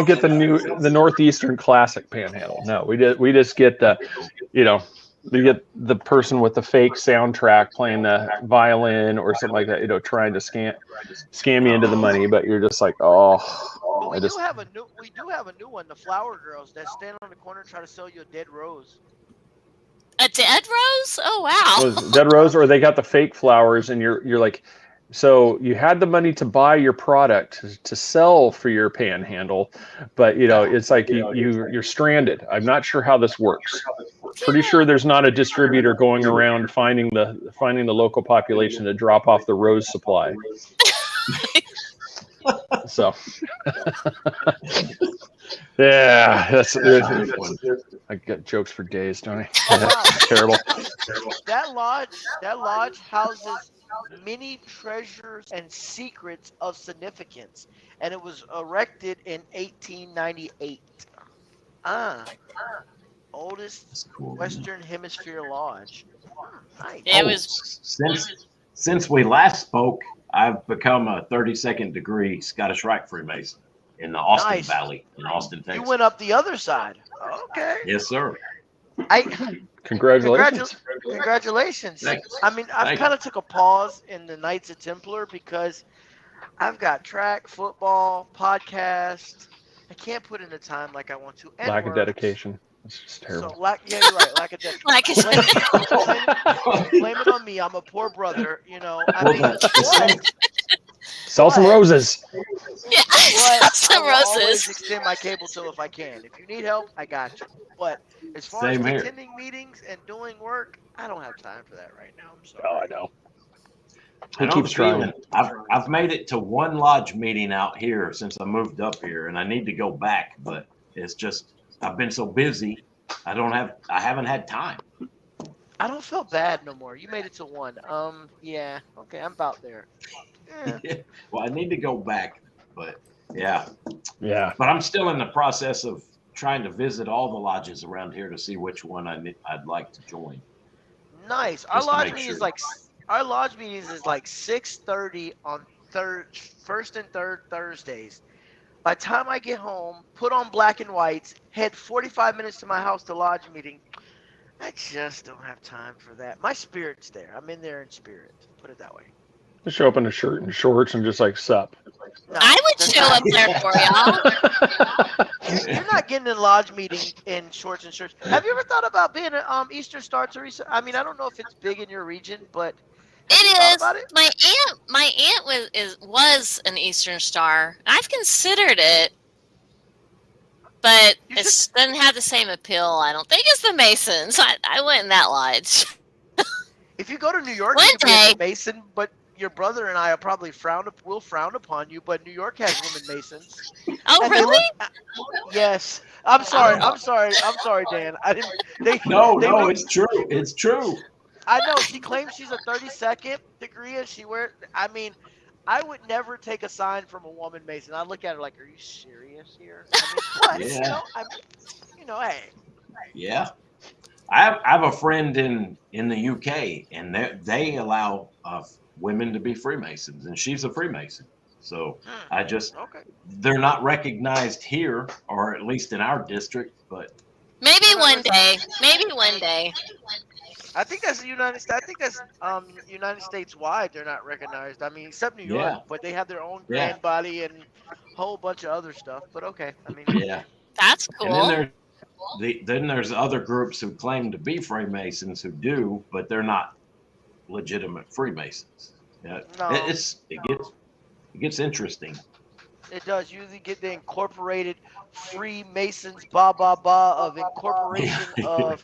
get the northeastern classic panhandle. No, we just get the, we get the person with the fake soundtrack playing the violin or something like that, trying to scam you into the money, but you're just like, oh. But we do have a new one, the flower girls that stand on the corner and try to sell you a dead rose. A dead rose? Oh wow. Dead rose, or they got the fake flowers, and you're like, so you had the money to buy your product to sell for your panhandle, but it's like you're stranded. I'm not sure how this works. Pretty sure there's not a distributor going around finding the local population to drop off the rose supply. So yeah, I got jokes for days, don't I? Terrible. That lodge houses many treasures and secrets of significance, and it was erected in 1898. Oldest Western Hemisphere lodge. Nice. It was since we last spoke, I've become a 32nd degree Scottish Rite Freemason in the Austin Valley in Austin, Texas. You went up the other side. Okay. Yes, sir. Congratulations. Congratulations. Thanks. I mean, I've kind of took a pause in the Knights Templar because I've got track, football, podcast. I can't put in the time like I want to. Lack of dedication. It's just terrible. So, you're right. Lack of dedication. Blame it on me. I'm a poor brother. Sell some roses. Yeah, sell some I always roses. extend my cable toe if I can. If you need help, I got you. But as far as attending meetings and doing work, I don't have time for that right now. I'm sorry. Oh, I know. He keeps trying. I've made it to one lodge meeting out here since I moved up here, and I need to go back, but it's just I've been so busy. I haven't had time. I don't feel bad no more. You made it to one. Yeah. Okay, I'm about there. Yeah. Well, I need to go back, but yeah. Yeah. But I'm still in the process of trying to visit all the lodges around here to see which one I'd like to join. Nice. Our lodge meeting is like 6:30 on first and third Thursdays. By the time I get home, put on black and whites, head 45 minutes to my house to lodge meeting. I just don't have time for that. My spirit's there. I'm in there in spirit. Put it that way. Just show up in a shirt and shorts and just like sup. No, I would that's show not- up there for y'all. You're not getting in lodge meeting in shorts and shirts. Have you ever thought about being an Eastern Star, Teresa? I mean, I don't know if it's big in your region, but have you thought It about is. it? My aunt was an Eastern Star. I've considered it, but You it doesn't have the same appeal. I don't think as the Masons. I went in that lodge. If you go to New York, One you can be day. a Mason, but your brother and I will probably will frown upon you. But New York has women Masons. Oh, And they really? look- yes. I'm sorry. I'm sorry, Dan. I didn't. No, they look- it's true. It's true. I know she claims she's a 32nd degree, and she wears. I mean, I would never take a sign from a woman Mason. I look at her like, "Are you serious here?" I mean, what? Yeah. Hey. Yeah. I have a friend in the UK, and they allow women to be Freemasons, and she's a Freemason. So Okay. they're not recognized here, or at least in our district, but Maybe one day. Maybe one day. I think that's the United States. I think that's United States wide. They're not recognized. I mean, except New York, Yeah. but they have their own Yeah. grand body and a whole bunch of other stuff. But okay, I mean, yeah. That's And cool. then there's other groups who claim to be Freemasons who do, but they're not legitimate Freemasons. Yeah, No. it gets interesting. it does usually get the incorporated Freemasons, blah blah blah of incorporation of.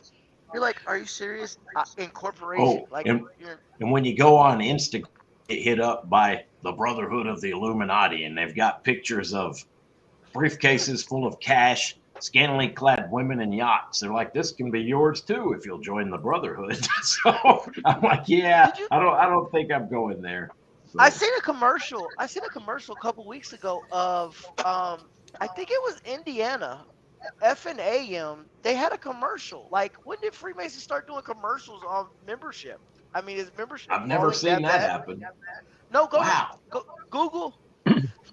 You're like, are you serious? Incorporation, Oh, like and- you're. And when you go on Instagram, get hit up by the Brotherhood of the Illuminati, and they've got pictures of briefcases full of cash, scantily clad women and yachts. They're like, this can be yours too if you'll join the Brotherhood. So I'm like, yeah, I don't think I'm going there. So, I seen a commercial a couple weeks ago of I think it was Indiana, F&AM. They had a commercial. Like, when did Freemasons start doing commercials on membership? I mean, is membership? I've never falling seen that bad? happen. No, go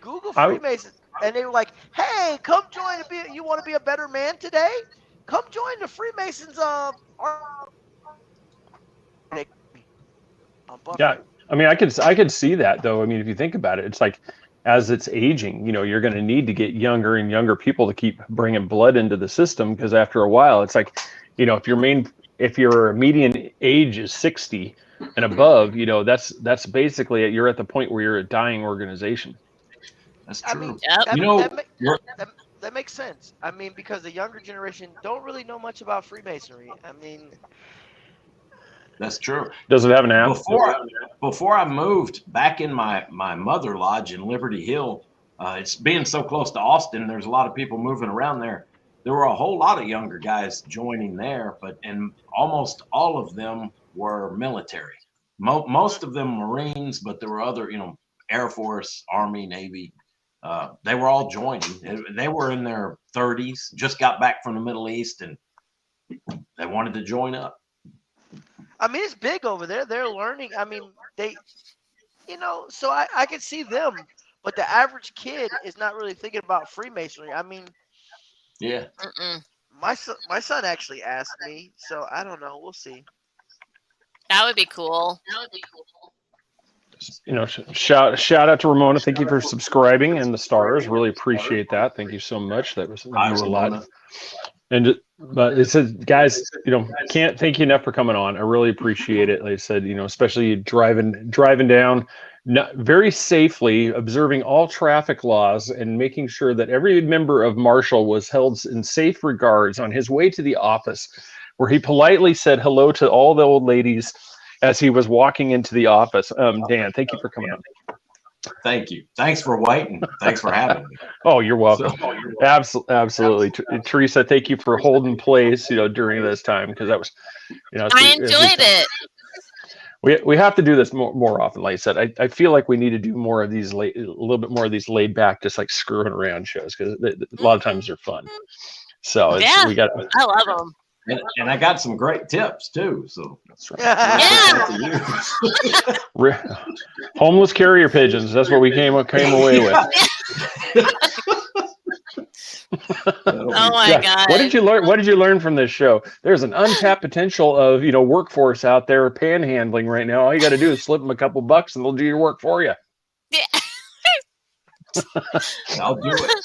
Google Freemasons, and they were like, "Hey, come join. You want to be a better man today? Come join the Freemasons." Yeah, I mean, I could see that though. I mean, if you think about it, it's like as it's aging, you're going to need to get younger and younger people to keep bringing blood into the system, because after a while, it's like, if your median age is 60 and above, that's basically you're at the point where you're a dying organization. That's true. I mean, Yep. that makes sense. I mean, because the younger generation don't really know much about Freemasonry. I mean, That's true. Does it have an app? Before I moved back in my mother lodge in Liberty Hill, it's being so close to Austin, there's a lot of people moving around there. There were a whole lot of younger guys joining there, and almost all of them were military. Most of them Marines, but there were other, Air Force, Army, Navy. They were all joining. They were in their 30s, just got back from the Middle East, and they wanted to join up. I mean, it's big over there. They're learning. I mean, so I can see them, but the average kid is not really thinking about Freemasonry. I mean, Yeah. my son actually asked me, so I don't know. We'll see. That would be cool. Shout out to Ramona. Thank you for subscribing and the stars. Really appreciate that. Thank you so much. That was a lot. But it says, guys, can't thank you enough for coming on. I really appreciate it. Like I said, especially driving down very safely, observing all traffic laws and making sure that every member of Marshall was held in safe regards on his way to the office, where he politely said hello to all the old ladies as he was walking into the office. Dan, thank you for coming on. Thank you. Thanks for waiting. Thanks for having me. Oh, you're welcome. Absolutely. Teresa, thank you for holding place, during this time, because that was, I enjoyed it. We have to do this more often. Like I said, I feel like we need to do more of these a little bit more of these laid back, just like screwing around shows, because a lot of times they're fun. So I love them. And I got some great tips too. So that's right. Yeah. Homeless carrier pigeons. That's what we came away with. Oh my God. What did you learn? What did you learn from this show? There's an untapped potential of workforce out there panhandling right now. All you got to do is slip them a couple bucks, and they'll do your work for you. Yeah. I'll do it.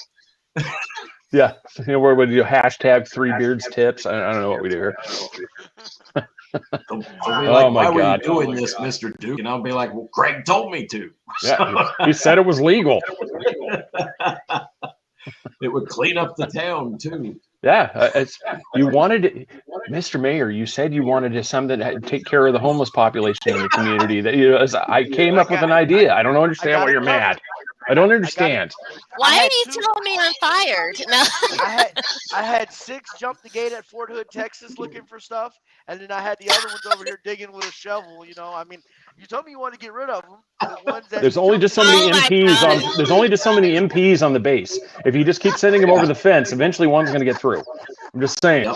Yeah, where would you hashtag 3Beards tips? I don't know what we do here. Oh my God! Why were you doing this, Mr. Duke? And I'll be like, well, Craig told me to. Yeah, he said it was legal. It would clean up the town too. Yeah, you wanted, Mr. Mayor. You said you wanted to something to take care of the homeless population in the community. That I came up with an idea. I don't understand why you're mad. I don't understand. Why are you telling me I'm fired? No. I had 6 jump the gate at Fort Hood, Texas, looking for stuff, and then I had the other ones over here digging with a shovel. I mean, you told me you wanted to get rid of them. The ones that there's only just so many MPs on. There's only just so many MPs on the base. If you just keep sending them over the fence, eventually one's going to get through. I'm just saying.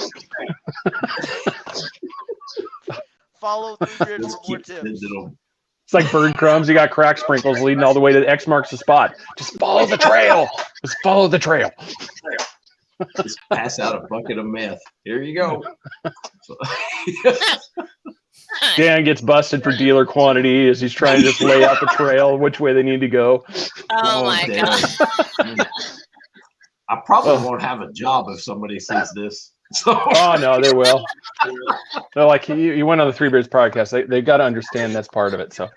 Follow 3Beards for more tips. It's like bird crumbs. You got crack sprinkles leading all the way to X marks the spot. Just follow the trail. Just follow the trail. Just pass out a bucket of meth. Here you go. Dan gets busted for dealer quantity as he's trying to just lay out the trail, which way they need to go. Oh my God. I probably won't have a job if somebody sees this. Oh no, they will. They're like, you went on the 3Beards podcast. They got to understand that's part of it. So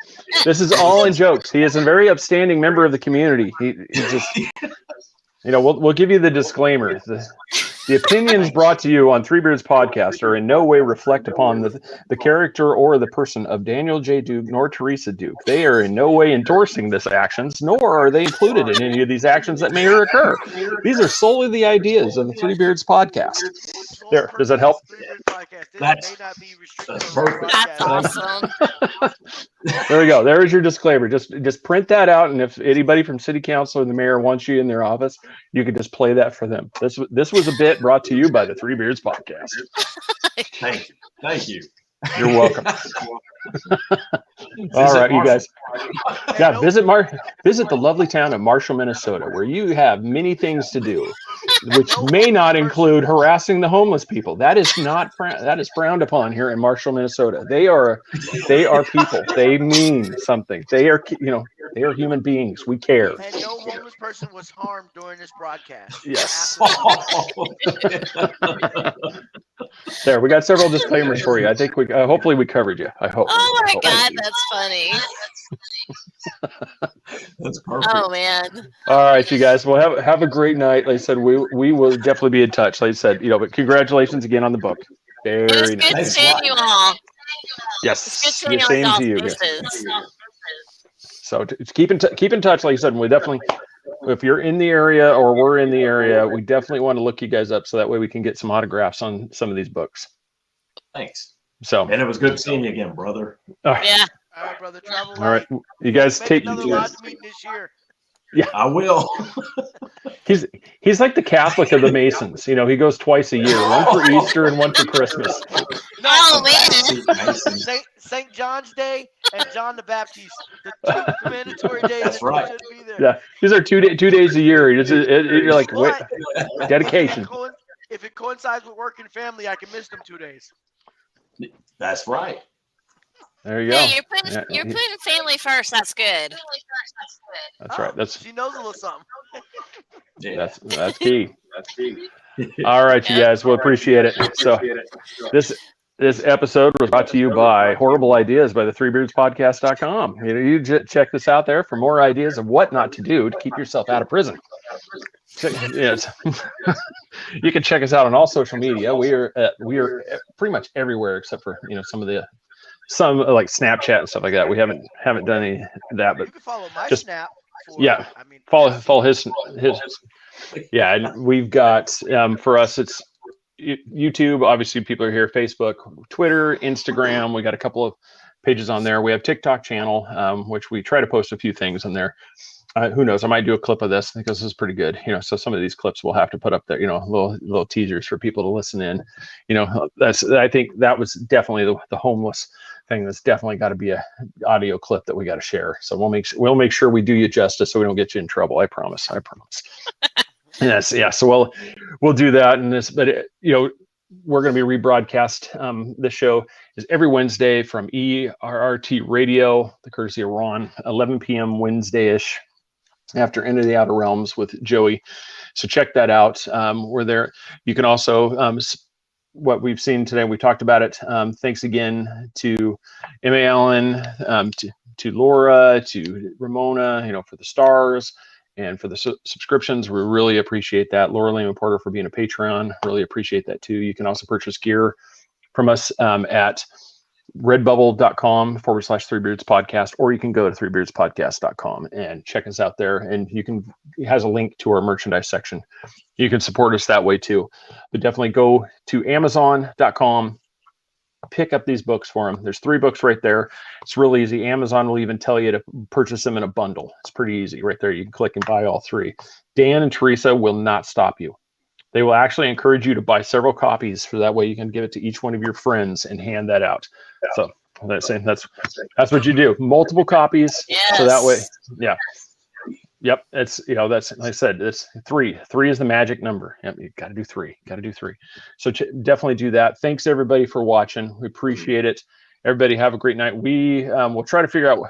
this is all in jokes. He is a very upstanding member of the community. He just, we'll give you the disclaimer. The opinions brought to you on 3Beards podcast are in no way reflect upon the character or the person of Daniel J. Duke nor Teresa Duke. They are in no way endorsing these actions, nor are they included in any of these actions that may occur. These are solely the ideas of the 3Beards podcast. There, does that help? That's perfect. That's awesome. There we go. There's your disclaimer. Just print that out, and if anybody from City Council or the mayor wants you in their office, you could just play that for them. This was a bit brought to you by the 3Beards podcast. Thank you. You're welcome. All right, you guys. Yeah, visit the lovely town of Marshall, Minnesota, where you have many things to do, which may not include harassing the homeless people. That is frowned upon here in Marshall, Minnesota. They are people. They mean something. They are human beings. We care. And no homeless person was harmed during this broadcast. Yes. There, we got several disclaimers for you. I think hopefully we covered you. I hope. Oh my God, that's funny. That's perfect. Oh man. All right, you guys. Well, have a great night. Like I said, we will definitely be in touch. Like I said, but congratulations again on the book. Very nice. Good seeing you all. Yes. It's good seeing Same all to you. faces. So keep in touch. Like I said, we definitely, if you're in the area or we're in the area, we definitely want to look you guys up so that way we can get some autographs on some of these books. Thanks. So, and it was good seeing you again, brother. Yeah. All right, brother. Travel all right, you guys take. another lodge meeting this year. Yeah, I will. He's like the Catholic of the Masons. He goes twice a year, one for Easter and one for Christmas. Oh man. St. John's Day and John the Baptist, the 2 mandatory days. That's right. Should be there. Yeah, these are 2 days a year. You're like, wait, dedication. If it coincides with work and family, I can miss them 2 days. That's right. There you go. Yeah, you're putting family first. That's good. That's right. She knows a little something. Yeah. That's key. That's key. All right, you guys. We'll appreciate it. So this episode was brought to you by Horrible Ideas by the 3beardspodcast.com. You check this out there for more ideas of what not to do to keep yourself out of prison. Yes. You can check us out on all social media. We are pretty much everywhere except for some like Snapchat and stuff like that. We haven't done any of that, but you can follow my just Snap. Follow his. Yeah, and we've got for us it's YouTube. Obviously, people are here. Facebook, Twitter, Instagram. We got a couple of pages on there. We have TikTok channel, which we try to post a few things on there. Who knows? I might do a clip of this because this is pretty good. So some of these clips we'll have to put up there. Little teasers for people to listen in. I think that was definitely the homeless thing. That's definitely got to be a audio clip that we got to share. So we'll make sure we do you justice so we don't get you in trouble. I promise. Yes, yeah. So we'll do that in this, but we're going to be rebroadcast. This show is every Wednesday from ERRT Radio, the courtesy of Ron, 11 p.m. Wednesday-ish after Into the Outer Realms with Joey. So check that out. We're there. You can also, what we've seen today, we talked about it. Thanks again to M.A. Allen, to Laura, to Ramona, for the stars and for the subscriptions. We really appreciate that. Laura Lehman Porter for being a Patreon. Really appreciate that too. You can also purchase gear from us at redbubble.com/Three Beards Podcast, or you can go to threebeardspodcast.com and check us out there. And it has a link to our merchandise section. You can support us that way too. But definitely go to amazon.com, pick up these books for them. There's 3 books right there. It's real easy. Amazon will even tell you to purchase them in a bundle. It's pretty easy right there. You can click and buy all 3. Dan and Teresa will not stop you. They will actually encourage you to buy several copies, for that way you can give it to each one of your friends and hand that out. So that's what you do. Multiple copies. Yes. So that way, yeah. Yep. It's, that's, like I said, it's 3. 3 is the magic number. Yep, you got to do 3. So definitely do that. Thanks everybody for watching. We appreciate it. Everybody have a great night. We will try to figure out.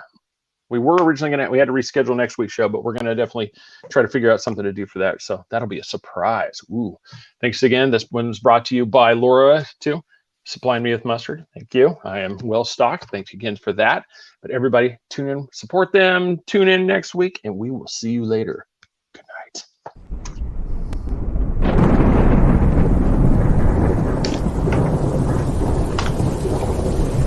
We were originally we had to reschedule next week's show, but we're going to definitely try to figure out something to do for that. So that'll be a surprise. Ooh. Thanks again. This one's brought to you by Laura too, supplying me with mustard. Thank you. I am well stocked. Thanks again for that. But everybody, tune in, support them, tune in next week, and we will see you later.